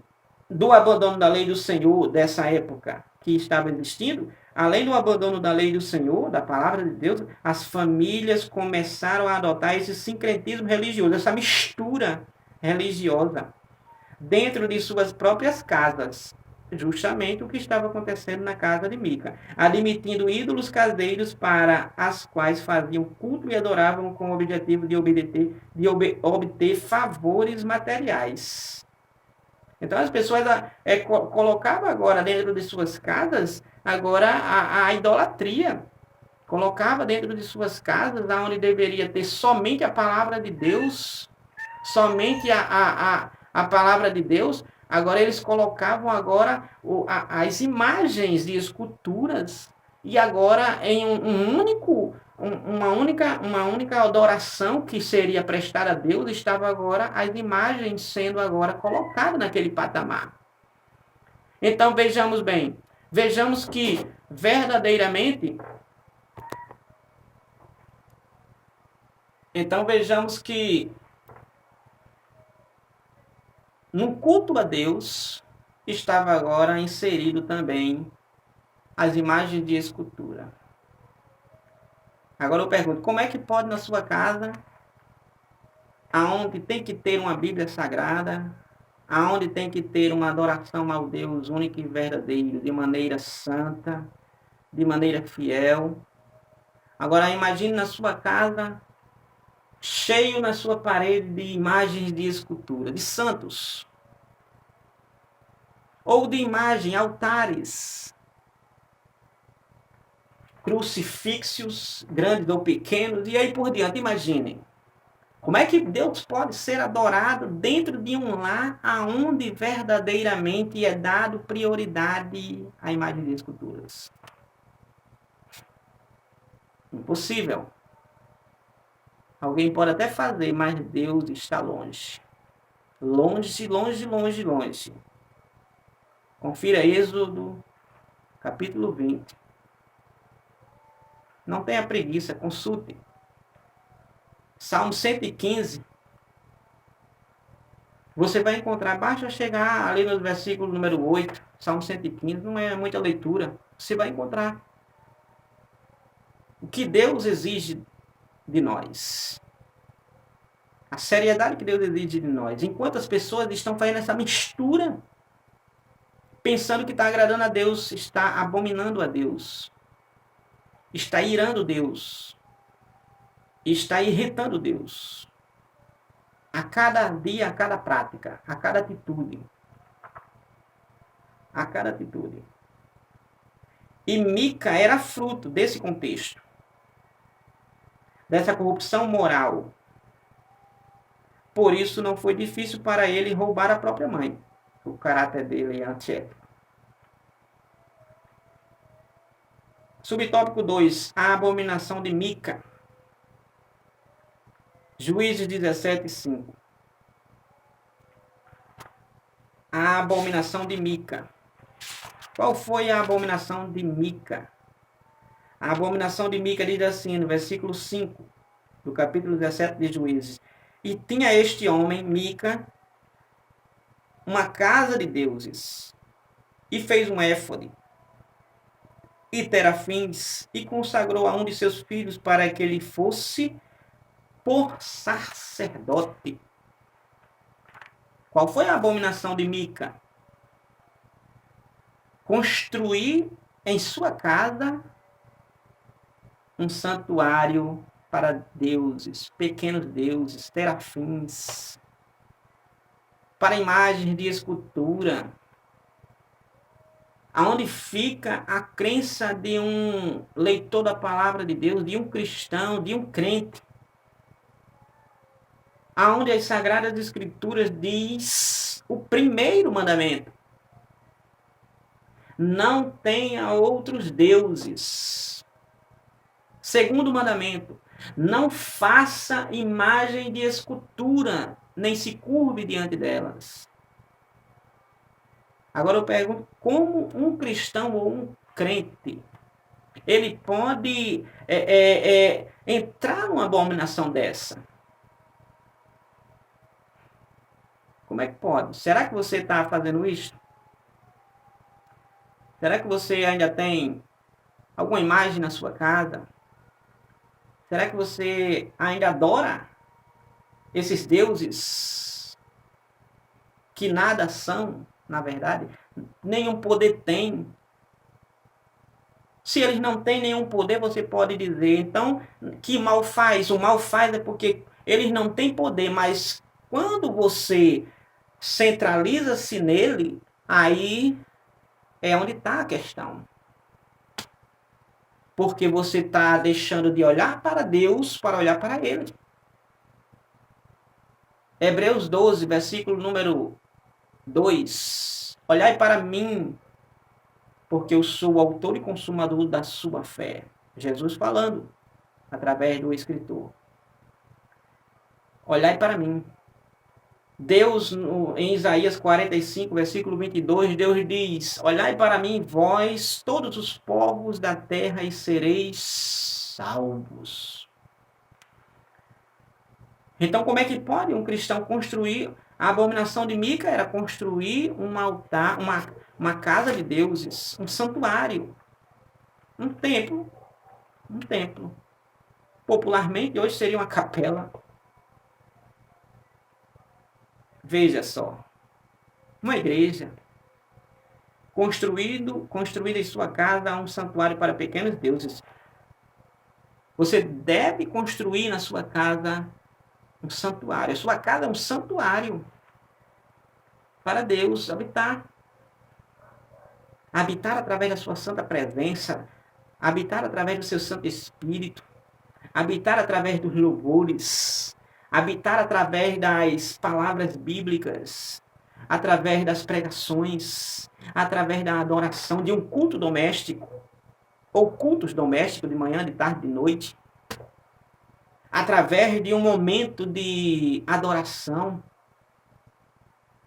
do abandono da lei do Senhor dessa época que estava existindo, além do abandono da lei do Senhor, da palavra de Deus, as famílias começaram a adotar esse sincretismo religioso, essa mistura religiosa dentro de suas próprias casas. Justamente o que estava acontecendo na casa de Mica, admitindo ídolos caseiros para as quais faziam culto e adoravam com o objetivo de obter favores materiais. Então as pessoas colocavam agora dentro de suas casas agora a idolatria. Colocava dentro de suas casas, onde deveria ter somente a palavra de Deus, somente a palavra de Deus. Agora eles colocavam agora as imagens de esculturas e agora em uma única adoração que seria prestada a Deus, estava agora as imagens sendo agora colocadas naquele patamar. Então vejamos bem, vejamos que verdadeiramente no culto a Deus estava agora inserido também as imagens de escultura. Agora eu pergunto, como é que pode na sua casa, aonde tem que ter uma Bíblia Sagrada, aonde tem que ter uma adoração ao Deus único e verdadeiro, de maneira santa, de maneira fiel. Agora imagine na sua casa, cheio na sua parede de imagens de escultura, de santos, ou de imagem, altares, crucifixos, grandes ou pequenos, e aí por diante. Imaginem, como é que Deus pode ser adorado dentro de um lar aonde verdadeiramente é dado prioridade à imagem de esculturas? Impossível. Alguém pode até fazer, mas Deus está longe. Longe, longe, longe, longe. Confira Êxodo, capítulo 20. Não tenha preguiça, consulte. Salmo 115. Você vai encontrar, basta chegar ali no versículo número 8, Salmo 115, não é muita leitura. Você vai encontrar o que Deus exige de nós. A seriedade que Deus exige de nós. Enquanto as pessoas estão fazendo essa mistura, pensando que está agradando a Deus, está abominando a Deus, está irando Deus, está irritando Deus. A cada dia, a cada prática, a cada atitude. A cada atitude. E Mica era fruto desse contexto, dessa corrupção moral. Por isso não foi difícil para ele roubar a própria mãe. O caráter dele é antiético. Subtópico 2. A abominação de Mica. Juízes 17, 5. A abominação de Mica. Qual foi a abominação de Mica? A abominação de Mica diz assim, no versículo 5, do capítulo 17 de Juízes. E tinha este homem, Mica, uma casa de deuses, e fez um éfode, e terafins, e consagrou a um de seus filhos para que ele fosse por sacerdote. Qual foi a abominação de Mica? Construir em sua casa um santuário para deuses, pequenos deuses, terafins, para imagens de escultura, aonde fica a crença de um leitor da palavra de Deus, de um cristão, de um crente, aonde as Sagradas Escrituras diz o primeiro mandamento: não tenha outros deuses. Segundo mandamento: não faça imagem de escultura, nem se curve diante delas. Agora eu pergunto, como um cristão ou um crente, ele pode entrar numa abominação dessa? Como é que pode? Será que você está fazendo isso? Será que você ainda tem alguma imagem na sua casa? Será que você ainda adora esses deuses que nada são, na verdade? Nenhum poder tem. Se eles não têm nenhum poder, você pode dizer, então, que mal faz? O mal faz é porque eles não têm poder, mas quando você centraliza-se nele, aí é onde está a questão. Porque você está deixando de olhar para Deus para olhar para Ele. Hebreus 12, versículo número 2. Olhai para mim, porque eu sou o autor e consumador da sua fé. Jesus falando, através do escritor. Olhai para mim. Deus, em Isaías 45, versículo 22, Deus diz: olhai para mim, vós, todos os povos da terra, e sereis salvos. Então, como é que pode um cristão construir? A abominação de Mica era construir um altar, uma casa de deuses, um santuário, um templo. Um templo. Popularmente, hoje seria uma capela. Veja só. Uma igreja. Construída em sua casa um santuário para pequenos deuses. Você deve construir na sua casa um santuário. A sua casa é um santuário para Deus habitar. Habitar através da sua santa presença. Habitar através do seu Santo Espírito. Habitar através dos louvores. Habitar através das palavras bíblicas. Através das pregações. Através da adoração, de um culto doméstico. Ou cultos domésticos de manhã, de tarde, de noite. Através de um momento de adoração.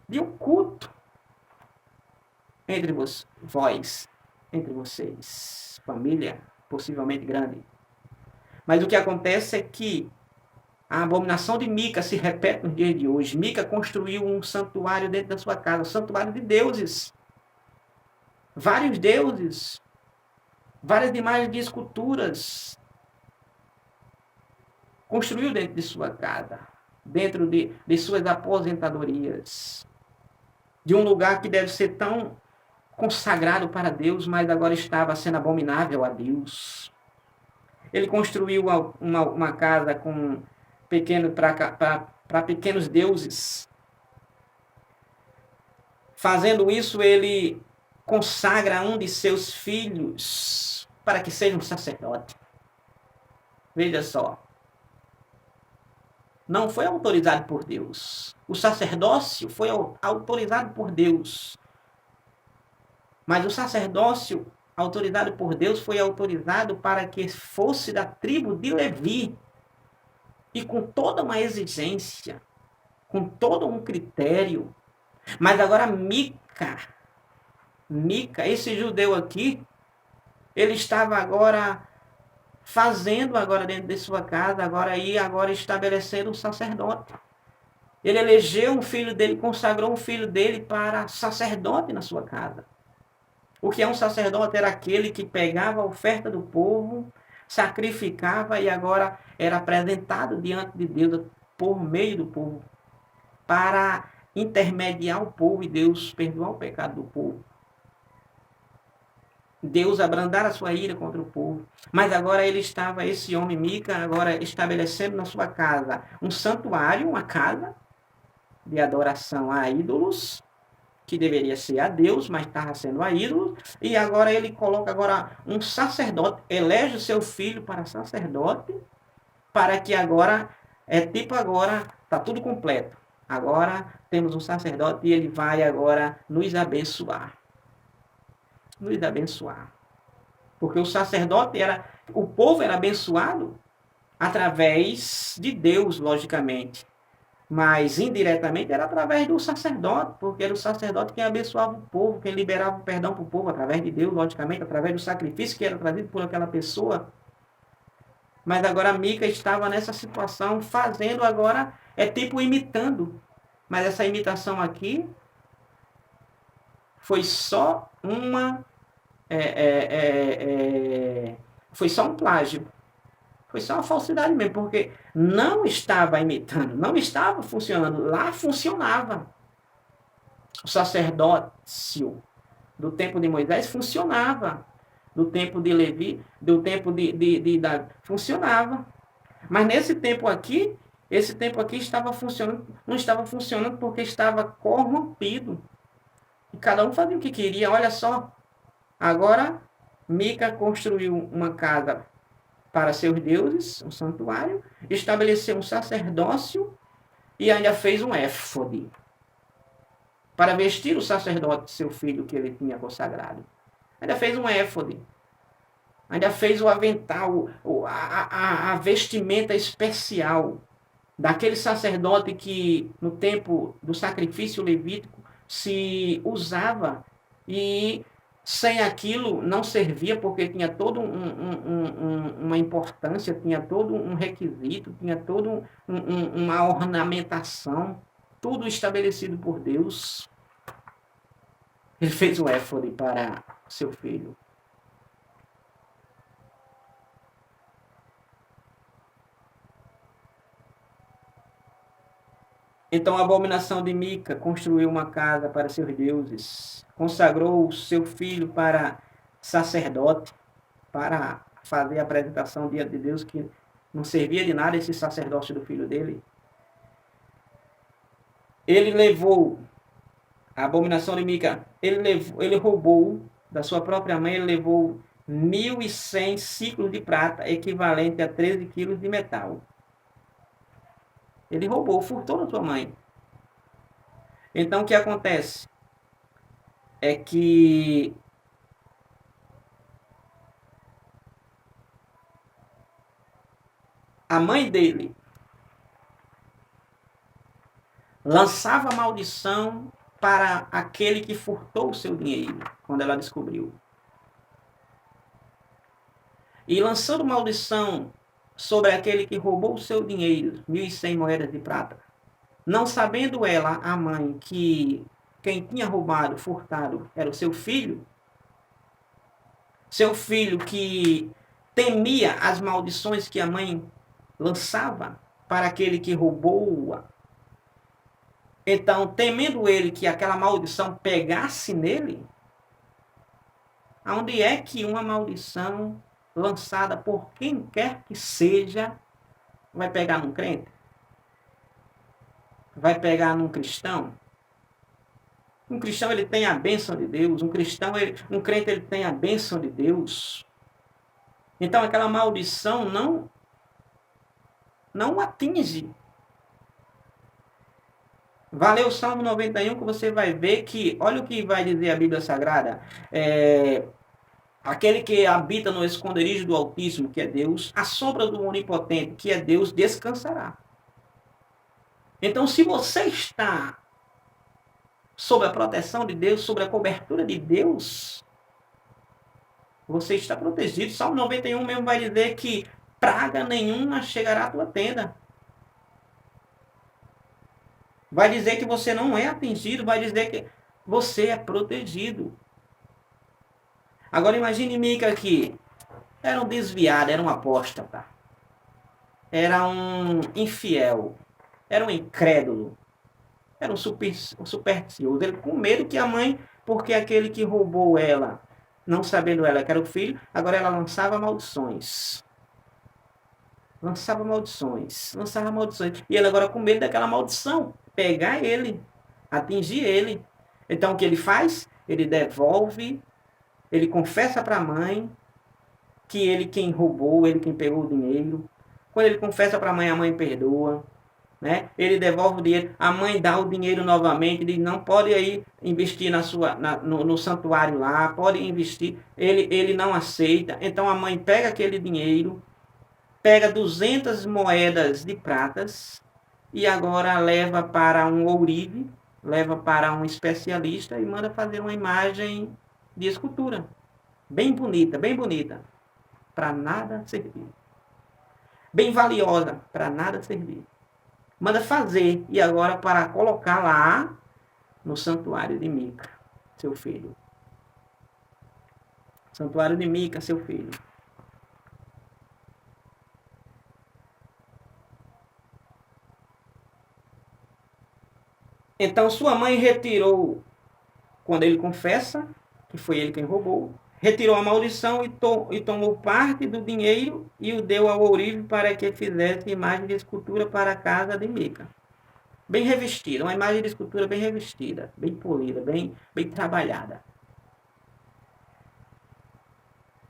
De um culto. Entre vós, entre vocês. Família, possivelmente grande. Mas o que acontece é que a abominação de Mica se repete nos dias de hoje. Mica construiu um santuário dentro da sua casa, um santuário de deuses. Vários deuses. Várias imagens de esculturas. Construiu dentro de sua casa. Dentro de suas aposentadorias. De um lugar que deve ser tão consagrado para Deus, mas agora estava sendo abominável a Deus. Ele construiu uma casa com para pequenos deuses. Fazendo isso, ele consagra um de seus filhos para que seja um sacerdote. Veja só. Não foi autorizado por Deus. O sacerdócio foi autorizado por Deus. Mas o sacerdócio autorizado por Deus foi autorizado para que fosse da tribo de Levi. E com toda uma exigência, com todo um critério. Mas agora Mica, esse judeu aqui, ele estava agora fazendo agora dentro de sua casa, agora estabelecendo um sacerdote. Ele elegeu um filho dele, consagrou um filho dele para sacerdote na sua casa. O que é um sacerdote era aquele que pegava a oferta do povo, sacrificava e agora era apresentado diante de Deus por meio do povo, para intermediar o povo e Deus perdoar o pecado do povo. Deus abrandar a sua ira contra o povo. Mas agora esse homem Mica, agora estabelecendo na sua casa um santuário, uma casa de adoração a ídolos, que deveria ser a Deus, mas estava sendo a ídolos, e agora ele coloca agora um sacerdote, elege o seu filho para sacerdote, para que agora, está tudo completo. Agora temos um sacerdote e ele vai agora nos abençoar. Nos abençoar. Porque o sacerdote o povo era abençoado através de Deus, logicamente. Mas indiretamente era através do sacerdote, porque era o sacerdote quem abençoava o povo, quem liberava o perdão para o povo, através de Deus, logicamente, através do sacrifício que era trazido por aquela pessoa. Mas agora Mica estava nessa situação, fazendo agora, imitando. Mas essa imitação aqui foi só foi só um plágio. Foi só uma falsidade mesmo, porque não estava imitando, não estava funcionando. Lá funcionava. O sacerdócio do tempo de Moisés funcionava. Do tempo de Levi, do tempo de Davi, funcionava. Mas nesse tempo aqui, Esse templo aqui estava funcionando, não estava funcionando porque estava corrompido. E cada um fazia o que queria. Olha só, agora Mica construiu uma casa para seus deuses, um santuário, estabeleceu um sacerdócio e ainda fez um éfode para vestir o sacerdote, seu filho, que ele tinha consagrado. Ainda fez um éfode. Ainda fez o avental, a vestimenta especial daquele sacerdote que, no tempo do sacrifício levítico, se usava e sem aquilo não servia, porque tinha todo uma importância, tinha todo um requisito, tinha toda uma ornamentação, tudo estabelecido por Deus. Ele fez o éfode para seu filho. Então a abominação de Mica construiu uma casa para seus deuses, consagrou o seu filho para sacerdote, para fazer a apresentação diante de Deus, que não servia de nada esse sacerdócio do filho dele. Ele levou a abominação de Mica, ele roubou da sua própria mãe, ele levou 1.100 ciclos de prata, equivalente a 13 quilos de metal. Ele roubou, furtou da sua mãe. Então o que acontece? É que a mãe dele lançava maldição para aquele que furtou o seu dinheiro, quando ela descobriu. E lançando maldição sobre aquele que roubou o seu dinheiro, 1.100 moedas de prata, não sabendo ela, a mãe, que quem tinha roubado, furtado, era o seu filho que temia as maldições que a mãe lançava para aquele que roubou-a. Então, temendo ele que aquela maldição pegasse nele, aonde é que uma maldição lançada por quem quer que seja vai pegar num crente? Vai pegar num cristão? Um cristão, ele tem a bênção de Deus. Um crente, ele tem a bênção de Deus. Então, aquela maldição não atinge. Valeu o Salmo 91, que você vai ver que, olha o que vai dizer a Bíblia Sagrada. Aquele que habita no esconderijo do Altíssimo, que é Deus, a sombra do Onipotente, que é Deus, descansará. Então, se você está sob a proteção de Deus, sob a cobertura de Deus, você está protegido. Salmo 91 mesmo vai dizer que praga nenhuma chegará à tua tenda. Vai dizer que você não é atingido, vai dizer que você é protegido. Agora imagine Mica aqui. Era um desviado, era um apóstata. Era um infiel. Era um incrédulo. Era um supersticioso. Ele com medo que a mãe, porque aquele que roubou ela, não sabendo ela que era o filho, agora ela lançava maldições. Lançava maldições. E ele agora com medo daquela maldição pegar ele, atingir ele. Então o que ele faz? Ele devolve, ele confessa para a mãe que ele quem roubou, ele quem pegou o dinheiro. Quando ele confessa para a mãe perdoa. Né? Ele devolve o dinheiro, a mãe dá o dinheiro novamente, diz, não pode aí investir no santuário lá, pode investir, ele não aceita. Então a mãe pega aquele dinheiro, pega 200 moedas de pratas e agora leva para um ourive, leva para um especialista e manda fazer uma imagem de escultura. Bem bonita, para nada servir. Bem valiosa, para nada servir. Manda fazer, e agora para colocar lá no santuário de Mica, seu filho. Santuário de Mica, seu filho. Então sua mãe retirou, quando ele confessa, que foi ele quem roubou, retirou a maldição e tomou parte do dinheiro e o deu ao ourive para que fizesse imagem de escultura para a casa de Mica. Bem revestida, uma imagem de escultura bem revestida, bem polida, bem trabalhada.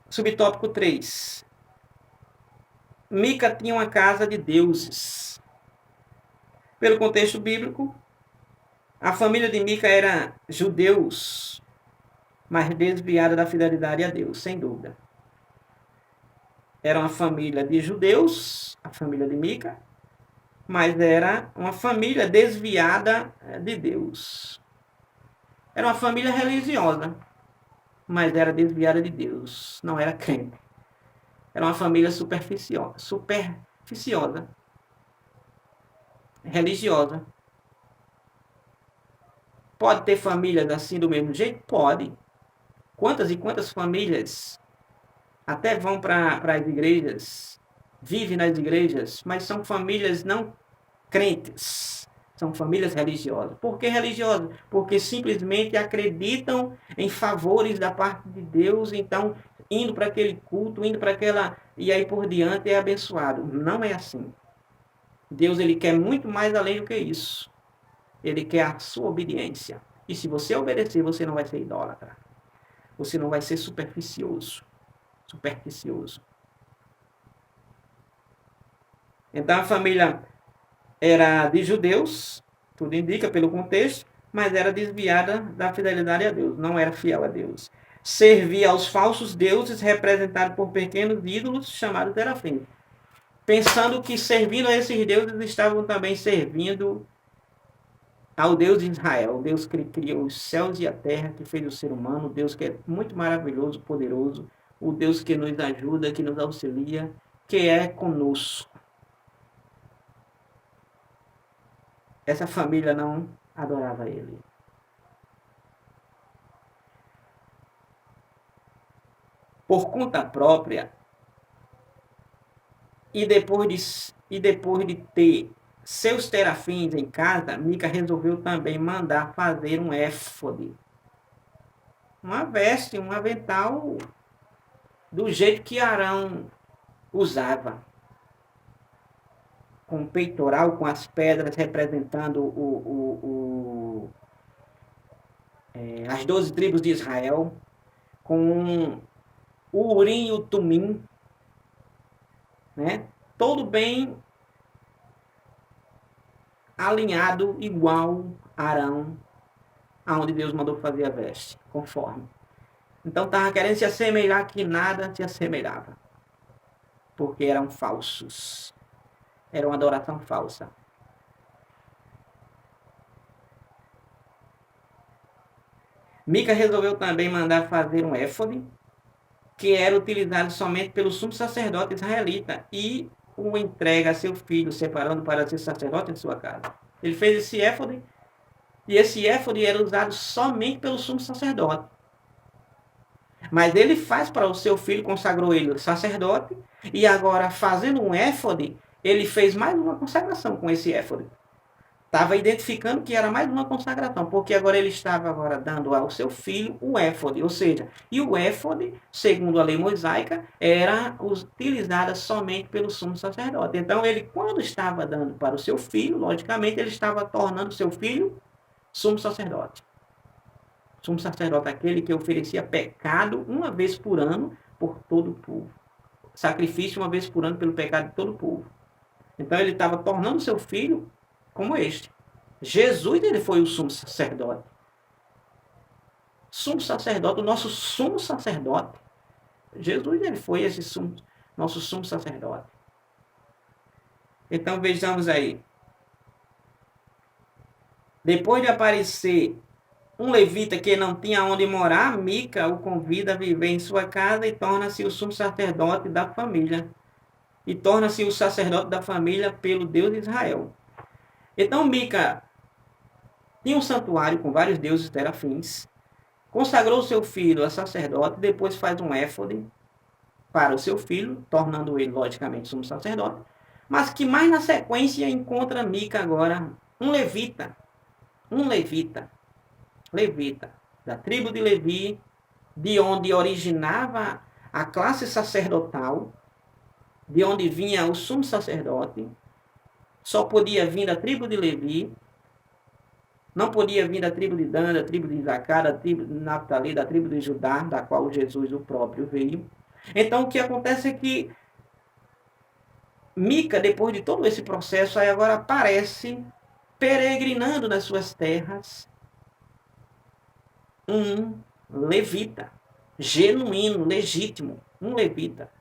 Subtópico 3. Mica tinha uma casa de deuses. Pelo contexto bíblico, a família de Mica era judeus, mas desviada da fidelidade a Deus, sem dúvida. Era uma família de judeus, a família de Mica, mas era uma família desviada de Deus. Era uma família religiosa, mas era desviada de Deus, não era crente. Era uma família superficiosa, religiosa. Pode ter famílias assim do mesmo jeito? Pode. Quantas e quantas famílias até vão para as igrejas, vivem nas igrejas, mas são famílias não crentes, são famílias religiosas. Por que religiosas? Porque simplesmente acreditam em favores da parte de Deus, então indo para aquele culto, indo para aquela, e aí por diante é abençoado. Não é assim. Deus, ele quer muito mais além do que isso. Ele quer a sua obediência. E se você obedecer, você não vai ser idólatra. Você não vai ser supersticioso. Então a família era de judeus, tudo indica pelo contexto, mas era desviada da fidelidade a Deus, não era fiel a Deus. Servia aos falsos deuses representados por pequenos ídolos chamados serafins, pensando que servindo a esses deuses estavam também servindo ao Deus de Israel, o Deus que criou os céus e a terra, que fez o ser humano, o Deus que é muito maravilhoso, poderoso, o Deus que nos ajuda, que nos auxilia, que é conosco. Essa família não adorava ele. Por conta própria, e depois de ter seus terafins em casa, Mica resolveu também mandar fazer um éfode. Uma veste, um avental do jeito que Arão usava. Com o peitoral, com as pedras representando as 12 tribos de Israel, com o Urim e o Tumim, né? Todo bem alinhado, igual Arão, aonde Deus mandou fazer a veste, conforme. Então estava querendo se assemelhar que nada se assemelhava, porque eram falsos. Era uma adoração falsa. Mica resolveu também mandar fazer um éfode, que era utilizado somente pelo sumo sacerdote israelita, e o entrega a seu filho, separando para ser sacerdote em sua casa. Ele fez esse éfode, e esse éfode era usado somente pelo sumo sacerdote. Mas ele faz para o seu filho, consagrou ele sacerdote, e agora fazendo um éfode, ele fez mais uma consagração com esse éfode. Estava identificando que era mais uma consagração, porque agora ele estava dando ao seu filho o éfode, ou seja, e o éfode, segundo a lei mosaica, era utilizada somente pelo sumo sacerdote. Então ele, quando estava dando para o seu filho, logicamente ele estava tornando seu filho sumo sacerdote. Sumo sacerdote, aquele que oferecia pecado uma vez por ano por todo o povo. Sacrifício uma vez por ano pelo pecado de todo o povo. Então ele estava tornando seu filho como este. Jesus, ele foi o sumo sacerdote. Sumo sacerdote, o nosso sumo sacerdote. Jesus, ele foi esse nosso sumo sacerdote. Então vejamos aí. Depois de aparecer um levita que não tinha onde morar, Mica o convida a viver em sua casa e torna-se o sumo sacerdote da família. E torna-se o sacerdote da família pelo Deus de Israel. Então Mica tinha um santuário com vários deuses serafins, consagrou seu filho a sacerdote, depois faz um éfode para o seu filho, tornando ele, logicamente, sumo sacerdote, mas que mais na sequência encontra Mica agora um levita, da tribo de Levi, de onde originava a classe sacerdotal, de onde vinha o sumo sacerdote, só podia vir da tribo de Levi, não podia vir da tribo de Dan, da tribo de Isacar, da tribo de Naphtali, da tribo de Judá, da qual Jesus o próprio veio. Então o que acontece é que Mica, depois de todo esse processo, aí agora aparece peregrinando nas suas terras um levita, genuíno, legítimo, um levita,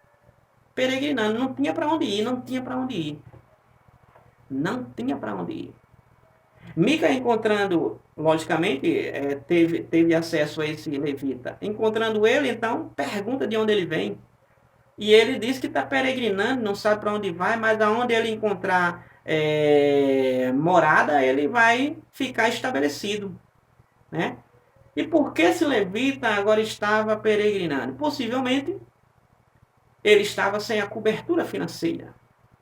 peregrinando, não tinha para onde ir, não tinha para onde ir. Não tinha para onde ir. Mica encontrando, logicamente, teve acesso a esse levita. Encontrando ele, então, pergunta de onde ele vem. E ele diz que está peregrinando, não sabe para onde vai, mas aonde ele encontrar morada, ele vai ficar estabelecido. Né? E por que esse levita agora estava peregrinando? Possivelmente, ele estava sem a cobertura financeira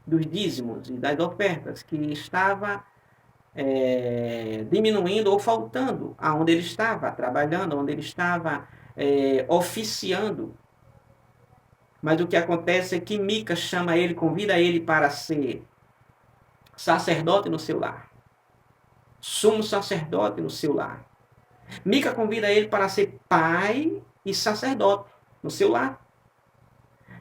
dos dízimos e das ofertas, que estava diminuindo ou faltando aonde ele estava trabalhando, onde ele estava oficiando. Mas o que acontece é que Mica chama ele, convida ele para ser sacerdote no seu lar, sumo sacerdote no seu lar. Mica convida ele para ser pai e sacerdote no seu lar.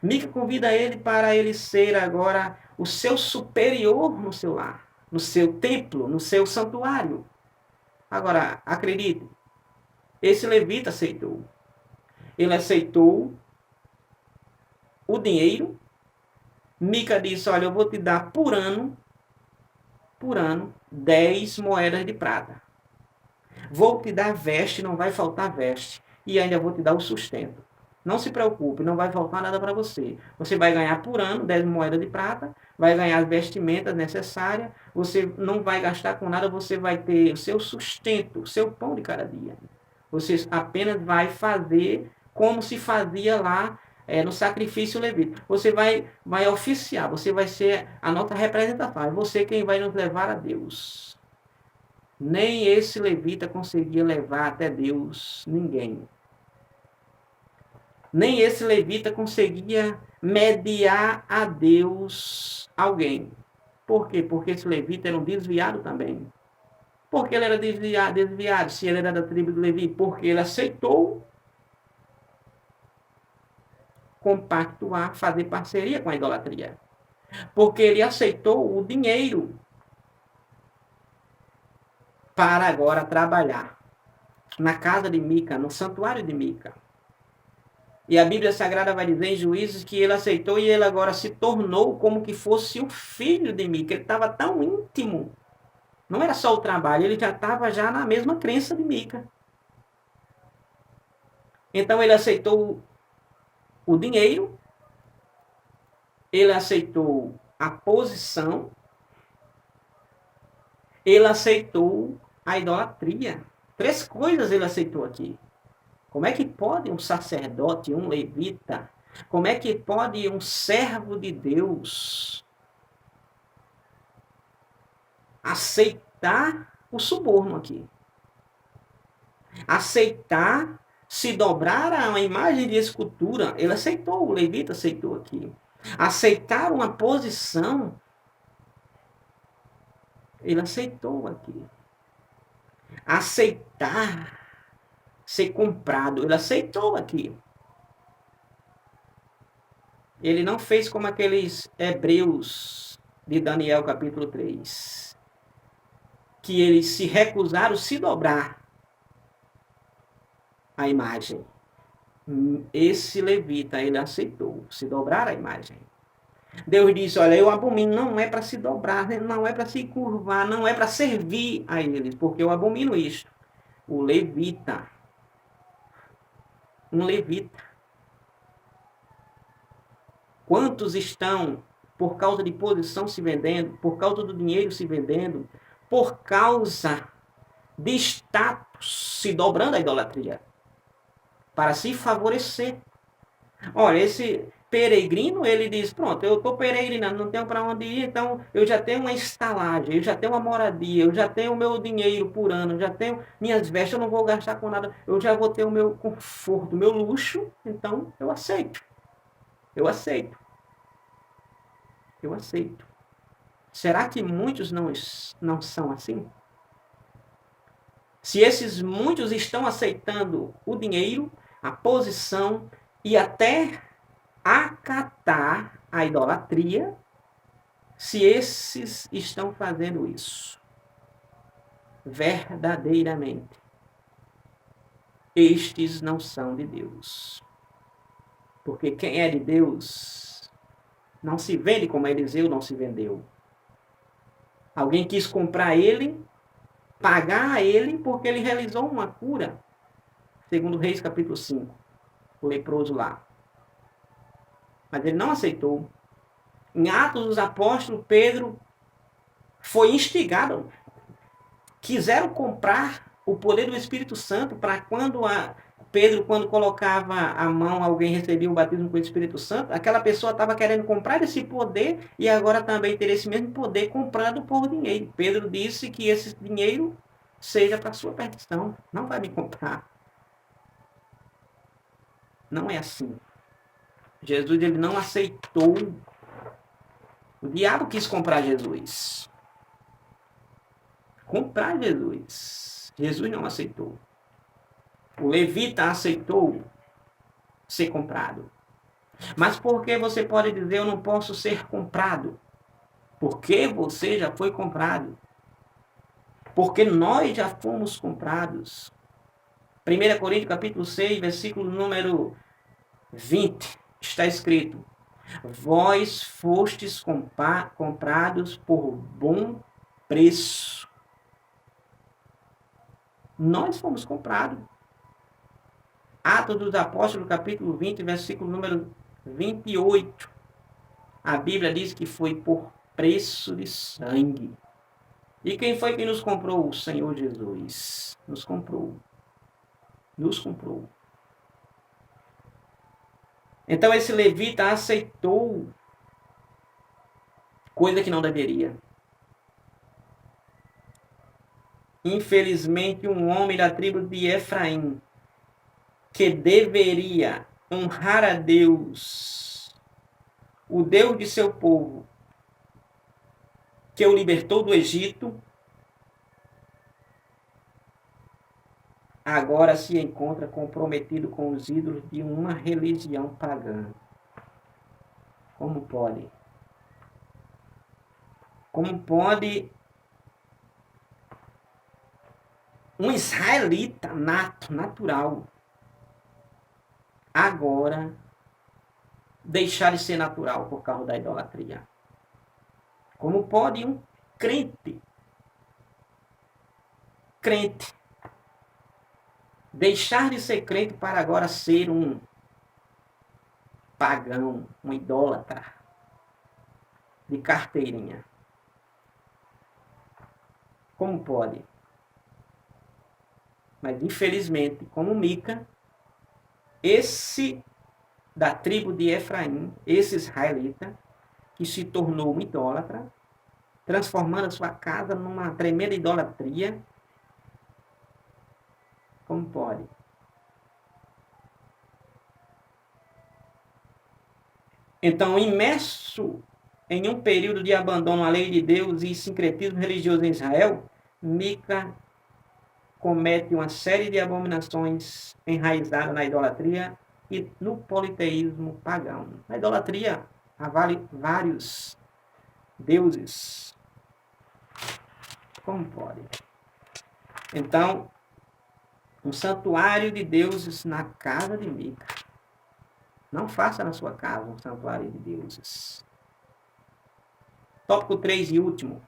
Mica convida ele para ele ser agora o seu superior no seu lar, no seu templo, no seu santuário. Agora, acredite, esse levita aceitou. Ele aceitou o dinheiro. Mica disse, olha, eu vou te dar por ano, 10 moedas de prata. Vou te dar veste, não vai faltar veste. E ainda vou te dar o sustento. Não se preocupe, não vai faltar nada para você. Você vai ganhar por ano 10 moedas de prata, vai ganhar as vestimentas necessárias, você não vai gastar com nada, você vai ter o seu sustento, o seu pão de cada dia. Você apenas vai fazer como se fazia lá no sacrifício levita. Você vai oficiar, você vai ser a nossa representação. É você quem vai nos levar a Deus. Nem esse levita conseguia levar até Deus ninguém. Nem esse levita conseguia mediar a Deus alguém. Por quê? Porque esse levita era um desviado também. Por que ele era desviado, se ele era da tribo de Levi? Porque ele aceitou compactuar, fazer parceria com a idolatria. Porque ele aceitou o dinheiro para agora trabalhar na casa de Mica, no santuário de Mica. E a Bíblia Sagrada vai dizer em Juízes que ele aceitou e ele agora se tornou como que fosse o filho de Mica. Ele estava tão íntimo. Não era só o trabalho, ele já estava já na mesma crença de Mica. Então ele aceitou o dinheiro, ele aceitou a posição, ele aceitou a idolatria. 3 coisas ele aceitou aqui. Como é que pode um sacerdote, um levita, como é que pode um servo de Deus aceitar o suborno aqui? Aceitar se dobrar a uma imagem de escultura. Ele aceitou, o levita aceitou aqui. Aceitar uma posição, ele aceitou aqui. Aceitar ser comprado, ele aceitou aqui. Ele não fez como aqueles hebreus de Daniel capítulo 3, que eles se recusaram a se dobrar a imagem. Esse levita, ele aceitou se dobrar a imagem. Deus disse, olha, eu abomino, não é para se dobrar, não é para se curvar, não é para servir a eles, porque eu abomino isto. O levita, um levita. Quantos estão, por causa de posição, se vendendo, por causa do dinheiro se vendendo, por causa de status, se dobrando à idolatria, para se favorecer. Olha, peregrino, ele diz, pronto, eu estou peregrinando, não tenho para onde ir, então eu já tenho uma estalagem, eu já tenho uma moradia, eu já tenho o meu dinheiro por ano, eu já tenho minhas vestes, eu não vou gastar com nada, eu já vou ter o meu conforto, o meu luxo, então eu aceito. Eu aceito. Eu aceito. Será que muitos não são assim? Se esses muitos estão aceitando o dinheiro, a posição e até acatar a idolatria, se esses estão fazendo isso verdadeiramente, estes não são de Deus. Porque quem é de Deus não se vende como Eliseu não se vendeu. Alguém quis comprar ele, pagar a ele, porque ele realizou uma cura, segundo Reis capítulo 5, o leproso lá. Mas ele não aceitou. Em Atos dos Apóstolos, Pedro foi instigado. Quiseram comprar o poder do Espírito Santo para Pedro, quando colocava a mão, alguém recebia o batismo com o Espírito Santo, aquela pessoa estava querendo comprar esse poder e agora também ter esse mesmo poder comprado por dinheiro. Pedro disse que esse dinheiro seja para sua perdição, não vai me comprar. Não é assim. Jesus ele não aceitou. O diabo quis comprar Jesus. Comprar Jesus. Jesus não aceitou. O levita aceitou ser comprado. Mas por que você pode dizer eu não posso ser comprado? Porque você já foi comprado. Porque nós já fomos comprados. 1 Coríntios capítulo 6, versículo número 20, está escrito: vós fostes comprados por bom preço. Nós fomos comprados. Atos dos Apóstolos, capítulo 20, versículo número 28. A Bíblia diz que foi por preço de sangue. E quem foi que nos comprou? O Senhor Jesus. Nos comprou. Nos comprou. Então esse levita aceitou coisa que não deveria. Infelizmente, um homem da tribo de Efraim, que deveria honrar a Deus, o Deus de seu povo, que o libertou do Egito, agora se encontra comprometido com os ídolos de uma religião pagã. Como pode? Como pode um israelita natural agora deixar de ser natural por causa da idolatria? Como pode um crente deixar de ser crente para agora ser um pagão, um idólatra de carteirinha? Como pode? Mas infelizmente, como Mica, esse da tribo de Efraim, esse israelita, que se tornou um idólatra, transformando a sua casa numa tremenda idolatria. Como pode? Então, imerso em um período de abandono à lei de Deus e sincretismo religioso em Israel, Mica comete uma série de abominações enraizadas na idolatria e no politeísmo pagão. Na idolatria há vários deuses. Como pode? Então, um santuário de deuses na casa de Mica. Não faça na sua casa um santuário de deuses. Tópico 3 e último.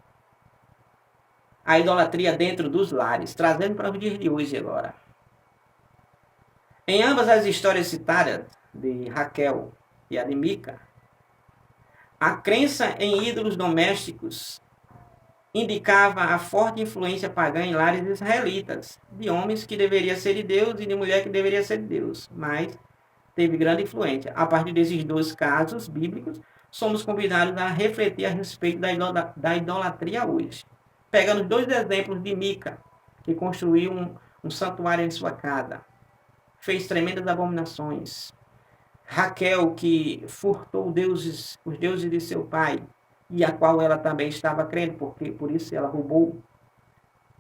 A idolatria dentro dos lares, trazendo para os dias de hoje agora. Em ambas as histórias citadas, de Raquel e a de Mica, a crença em ídolos domésticos indicava a forte influência pagã em lares israelitas, de homens que deveriam ser de Deus e de mulher que deveria ser de Deus. Mas teve grande influência. A partir desses dois casos bíblicos, somos convidados a refletir a respeito da idolatria hoje. Pegando os dois exemplos de Mica, que construiu um santuário em sua casa, fez tremendas abominações. Raquel, que furtou os deuses de seu pai, e a qual ela também estava crendo, porque por isso ela roubou.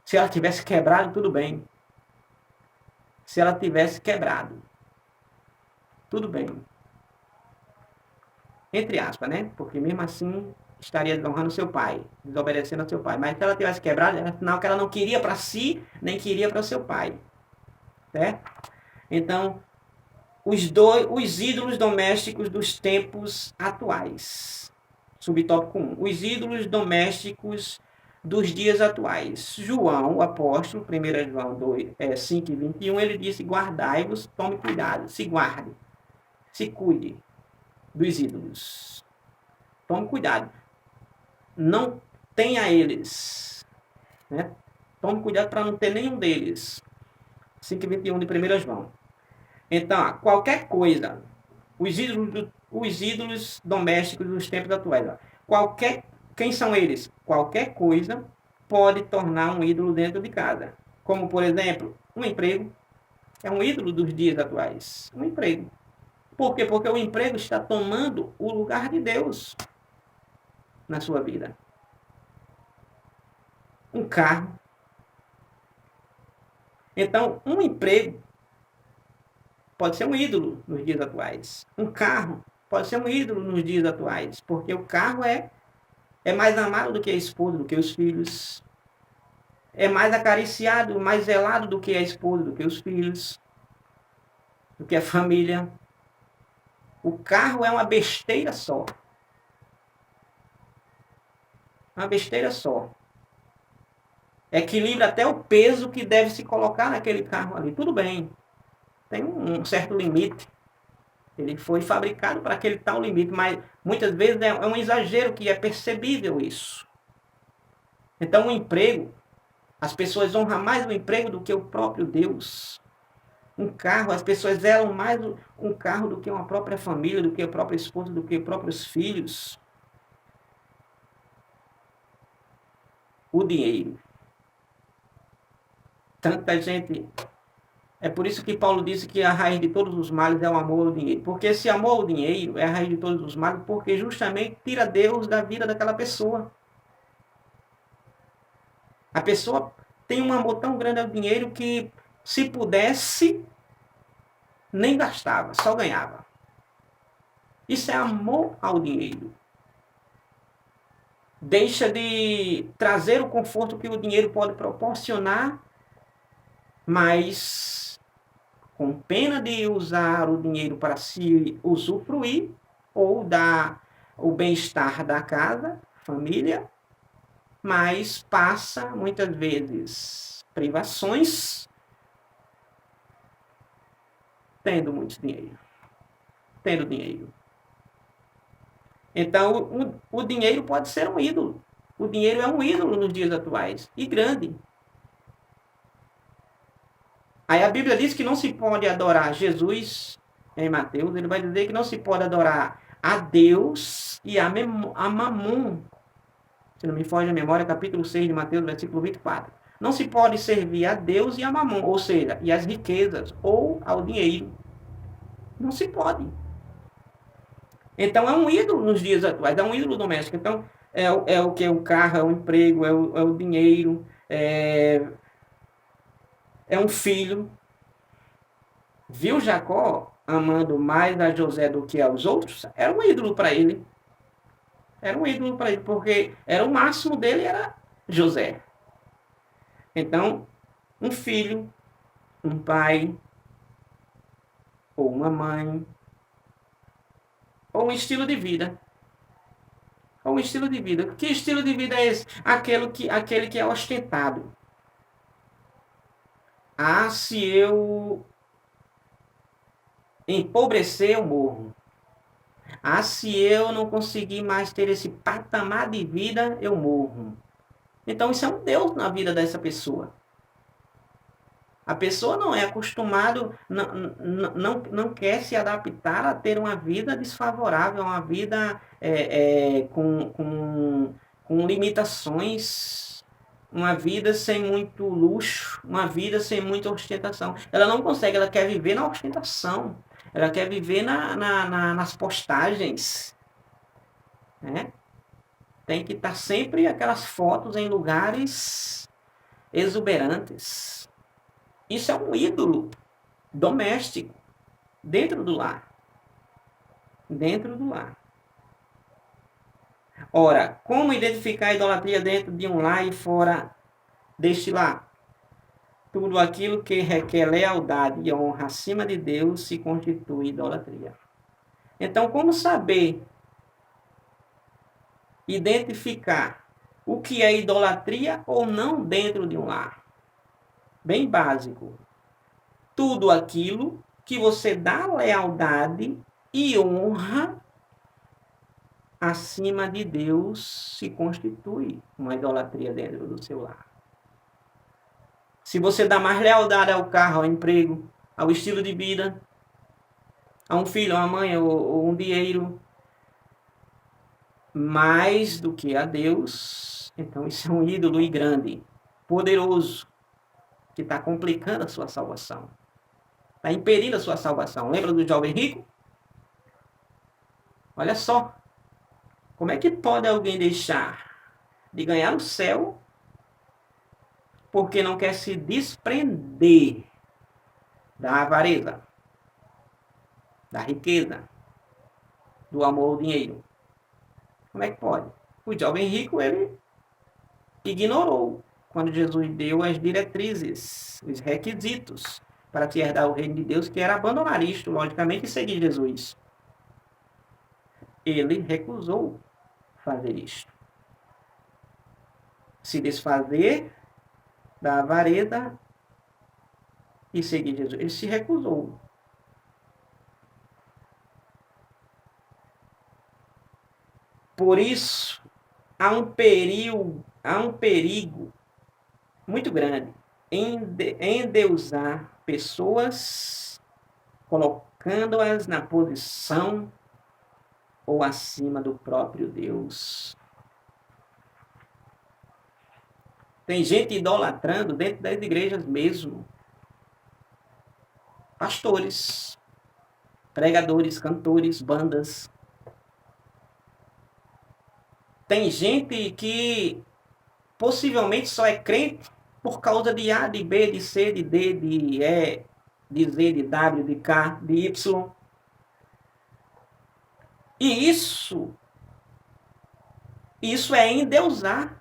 Se ela tivesse quebrado, tudo bem. Se ela tivesse quebrado, tudo bem. Entre aspas, né? Porque mesmo assim estaria desonrando seu pai, desobedecendo ao seu pai. Mas se ela tivesse quebrado, era sinal que ela não queria para si, nem queria para seu pai. Certo? Então, os ídolos domésticos dos tempos atuais. Subtópico 1. Os ídolos domésticos dos dias atuais. João, o apóstolo, 1 João 5 e 21, ele disse: guardai-vos, tome cuidado, se guarde, se cuide dos ídolos. Tome cuidado. Não tenha eles. Né? Tome cuidado para não ter nenhum deles. 5 e 21 de 1 João. Então, qualquer coisa, os ídolos domésticos dos tempos atuais, quem são eles? Qualquer coisa pode tornar um ídolo dentro de casa. Como, por exemplo, um emprego. É um ídolo dos dias atuais. Um emprego. Por quê? Porque o emprego está tomando o lugar de Deus na sua vida. Um carro. Então, um emprego pode ser um ídolo nos dias atuais. Um carro pode ser um ídolo nos dias atuais, porque o carro é mais amado do que a esposa, do que os filhos. É mais acariciado, mais zelado do que a esposa, do que os filhos, do que a família. O carro é uma besteira só. Uma besteira só. Equilibra até o peso que deve se colocar naquele carro ali. Tudo bem. Tem um certo limite. Ele foi fabricado para aquele tal limite, mas muitas vezes é um exagero que é percebível isso. Então, o emprego, as pessoas honram mais o emprego do que o próprio Deus. Um carro, as pessoas zelam mais um carro do que uma própria família, do que a própria esposa, do que os próprios filhos. O dinheiro. Tanta gente... É por isso que Paulo disse que a raiz de todos os males é o amor ao dinheiro. Porque esse amor ao dinheiro é a raiz de todos os males, porque justamente tira Deus da vida daquela pessoa. A pessoa tem um amor tão grande ao dinheiro que, se pudesse, nem gastava, só ganhava. Isso é amor ao dinheiro. Deixa de trazer o conforto que o dinheiro pode proporcionar, mas com pena de usar o dinheiro para se usufruir ou dar o bem-estar da casa, família, mas passa muitas vezes privações tendo muito dinheiro. Tendo dinheiro. Então, o dinheiro pode ser um ídolo. O dinheiro é um ídolo nos dias atuais, e grande. Aí a Bíblia diz que não se pode adorar Jesus, em Mateus, ele vai dizer que não se pode adorar a Deus e a Mamon. Se não me foge a memória, capítulo 6 de Mateus, versículo 24. Não se pode servir a Deus e a Mamon, ou seja, e as riquezas, ou ao dinheiro. Não se pode. Então é um ídolo nos dias atuais, é um ídolo doméstico. Então é o que? O carro, é o emprego, é o dinheiro, é um filho. Viu Jacó amando mais a José do que aos outros? Era um ídolo para ele. Era um ídolo para ele, porque era o máximo dele, era José. Então, um filho, um pai, ou uma mãe, ou um estilo de vida. Ou um estilo de vida. Que estilo de vida é esse? Aquele que é ostentado. Ah, se eu empobrecer, eu morro. Ah, se eu não conseguir mais ter esse patamar de vida, eu morro. Então isso é um Deus na vida dessa pessoa. A pessoa não é acostumado, não quer se adaptar a ter uma vida desfavorável, uma vida com limitações, uma vida sem muito luxo, uma vida sem muita ostentação. Ela não consegue, ela quer viver na ostentação, ela quer viver nas postagens, né? Tem que estar sempre aquelas fotos em lugares exuberantes. Isso é um ídolo doméstico, dentro do lar. Dentro do lar. Ora, como identificar a idolatria dentro de um lar e fora deste lar? Tudo aquilo que requer lealdade e honra acima de Deus se constitui idolatria. Então, como saber identificar o que é idolatria ou não dentro de um lar? Bem básico. Tudo aquilo que você dá lealdade e honra acima de Deus se constitui uma idolatria dentro do seu lar. Se você dá mais lealdade ao carro, ao emprego, ao estilo de vida, a um filho, a uma mãe ou um dinheiro, mais do que a Deus, então isso é um ídolo e grande, poderoso, que está complicando a sua salvação. Está impedindo a sua salvação. Lembra do jovem rico? Olha só. Como é que pode alguém deixar de ganhar o céu porque não quer se desprender da avareza, da riqueza, do amor ao dinheiro? Como é que pode? O jovem rico, ele ignorou quando Jesus deu as diretrizes, os requisitos para se herdar o reino de Deus, que era abandonar isto, logicamente, e seguir Jesus. Ele recusou fazer isto. Se desfazer da avareza e seguir Jesus. Ele se recusou. Por isso, há um perigo muito grande em endeusar pessoas, colocando-as na posição ou acima do próprio Deus. Tem gente idolatrando dentro das igrejas mesmo. Pastores, pregadores, cantores, bandas. Tem gente que possivelmente só é crente por causa de A, de B, de C, de D, de E, de Z, de W, de K, de Y. E isso é endeusar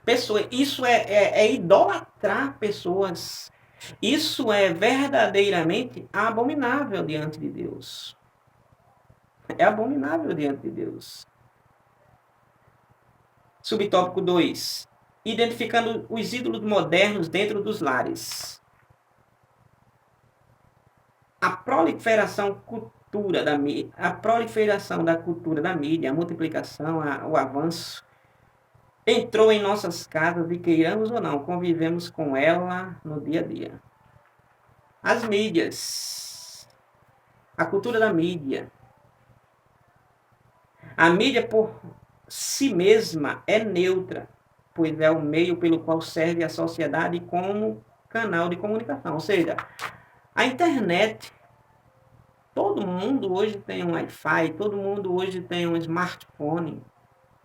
pessoas. Isso é idolatrar pessoas. Isso é verdadeiramente abominável diante de Deus. É abominável diante de Deus. Subtópico 2. Identificando os ídolos modernos dentro dos lares. A proliferação da cultura da mídia, a multiplicação, o avanço, entrou em nossas casas e, queiramos ou não, convivemos com ela no dia a dia. As mídias. A cultura da mídia. A mídia, por si mesma, é neutra, pois é o meio pelo qual serve a sociedade como canal de comunicação. Ou seja, a internet, todo mundo hoje tem um Wi-Fi, todo mundo hoje tem um smartphone,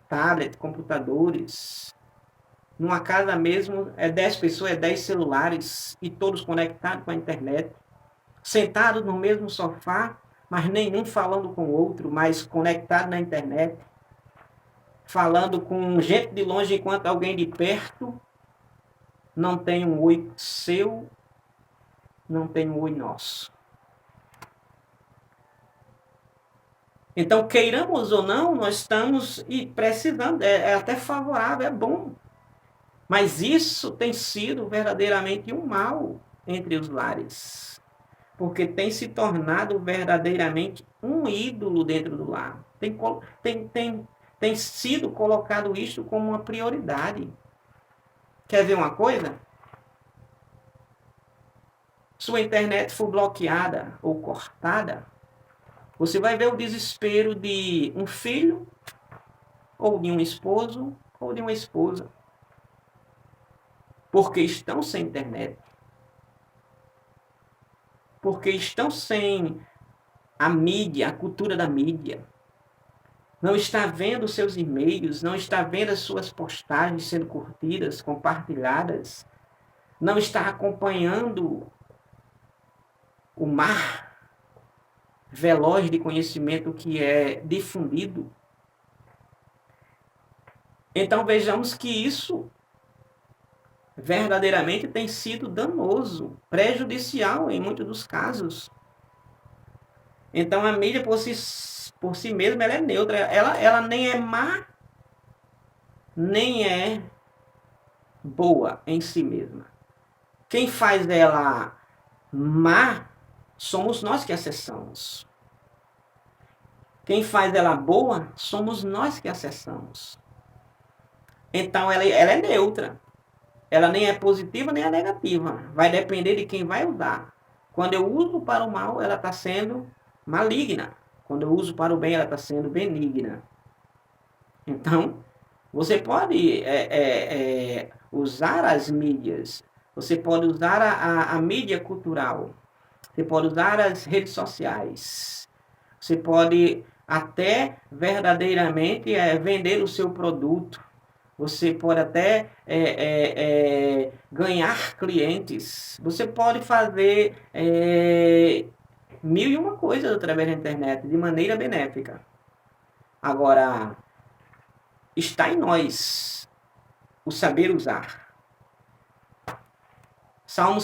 tablet, computadores. Numa casa mesmo, 10 pessoas, 10 celulares, e todos conectados com a internet, sentados no mesmo sofá, mas nenhum falando com o outro, mas conectado na internet, falando com gente de longe enquanto alguém de perto não tem um oi seu, não tem um oi nosso. Então, queiramos ou não, nós estamos precisando, é até favorável, é bom. Mas isso tem sido verdadeiramente um mal entre os lares. Porque tem se tornado verdadeiramente um ídolo dentro do lar. Tem sido colocado isto como uma prioridade. Quer ver uma coisa? sua internet for bloqueada ou cortada, você vai ver o desespero de um filho, ou de um esposo, ou de uma esposa, porque estão sem internet, porque estão sem a mídia, a cultura da mídia. Não está vendo seus e-mails, não está vendo as suas postagens sendo curtidas, compartilhadas, não está acompanhando o mar veloz de conhecimento que é difundido. Então vejamos que isso verdadeiramente tem sido danoso, prejudicial em muitos dos casos. Então a mídia por si mesma ela é neutra, ela nem é má, nem é boa em si mesma. Quem faz ela má somos nós que acessamos. Quem faz ela boa somos nós que acessamos. Então ela é neutra. Ela nem é positiva nem é negativa. Vai depender de quem vai usar. Quando eu uso para o mal, ela está sendo maligna. Quando eu uso para o bem, ela está sendo benigna. Então, você pode usar as mídias. Você pode usar a mídia cultural. Você pode usar as redes sociais. Você pode até verdadeiramente vender o seu produto. Você pode até ganhar clientes. Você pode fazer mil e uma coisas através da internet de maneira benéfica. Agora, está em nós o saber usar. Salmo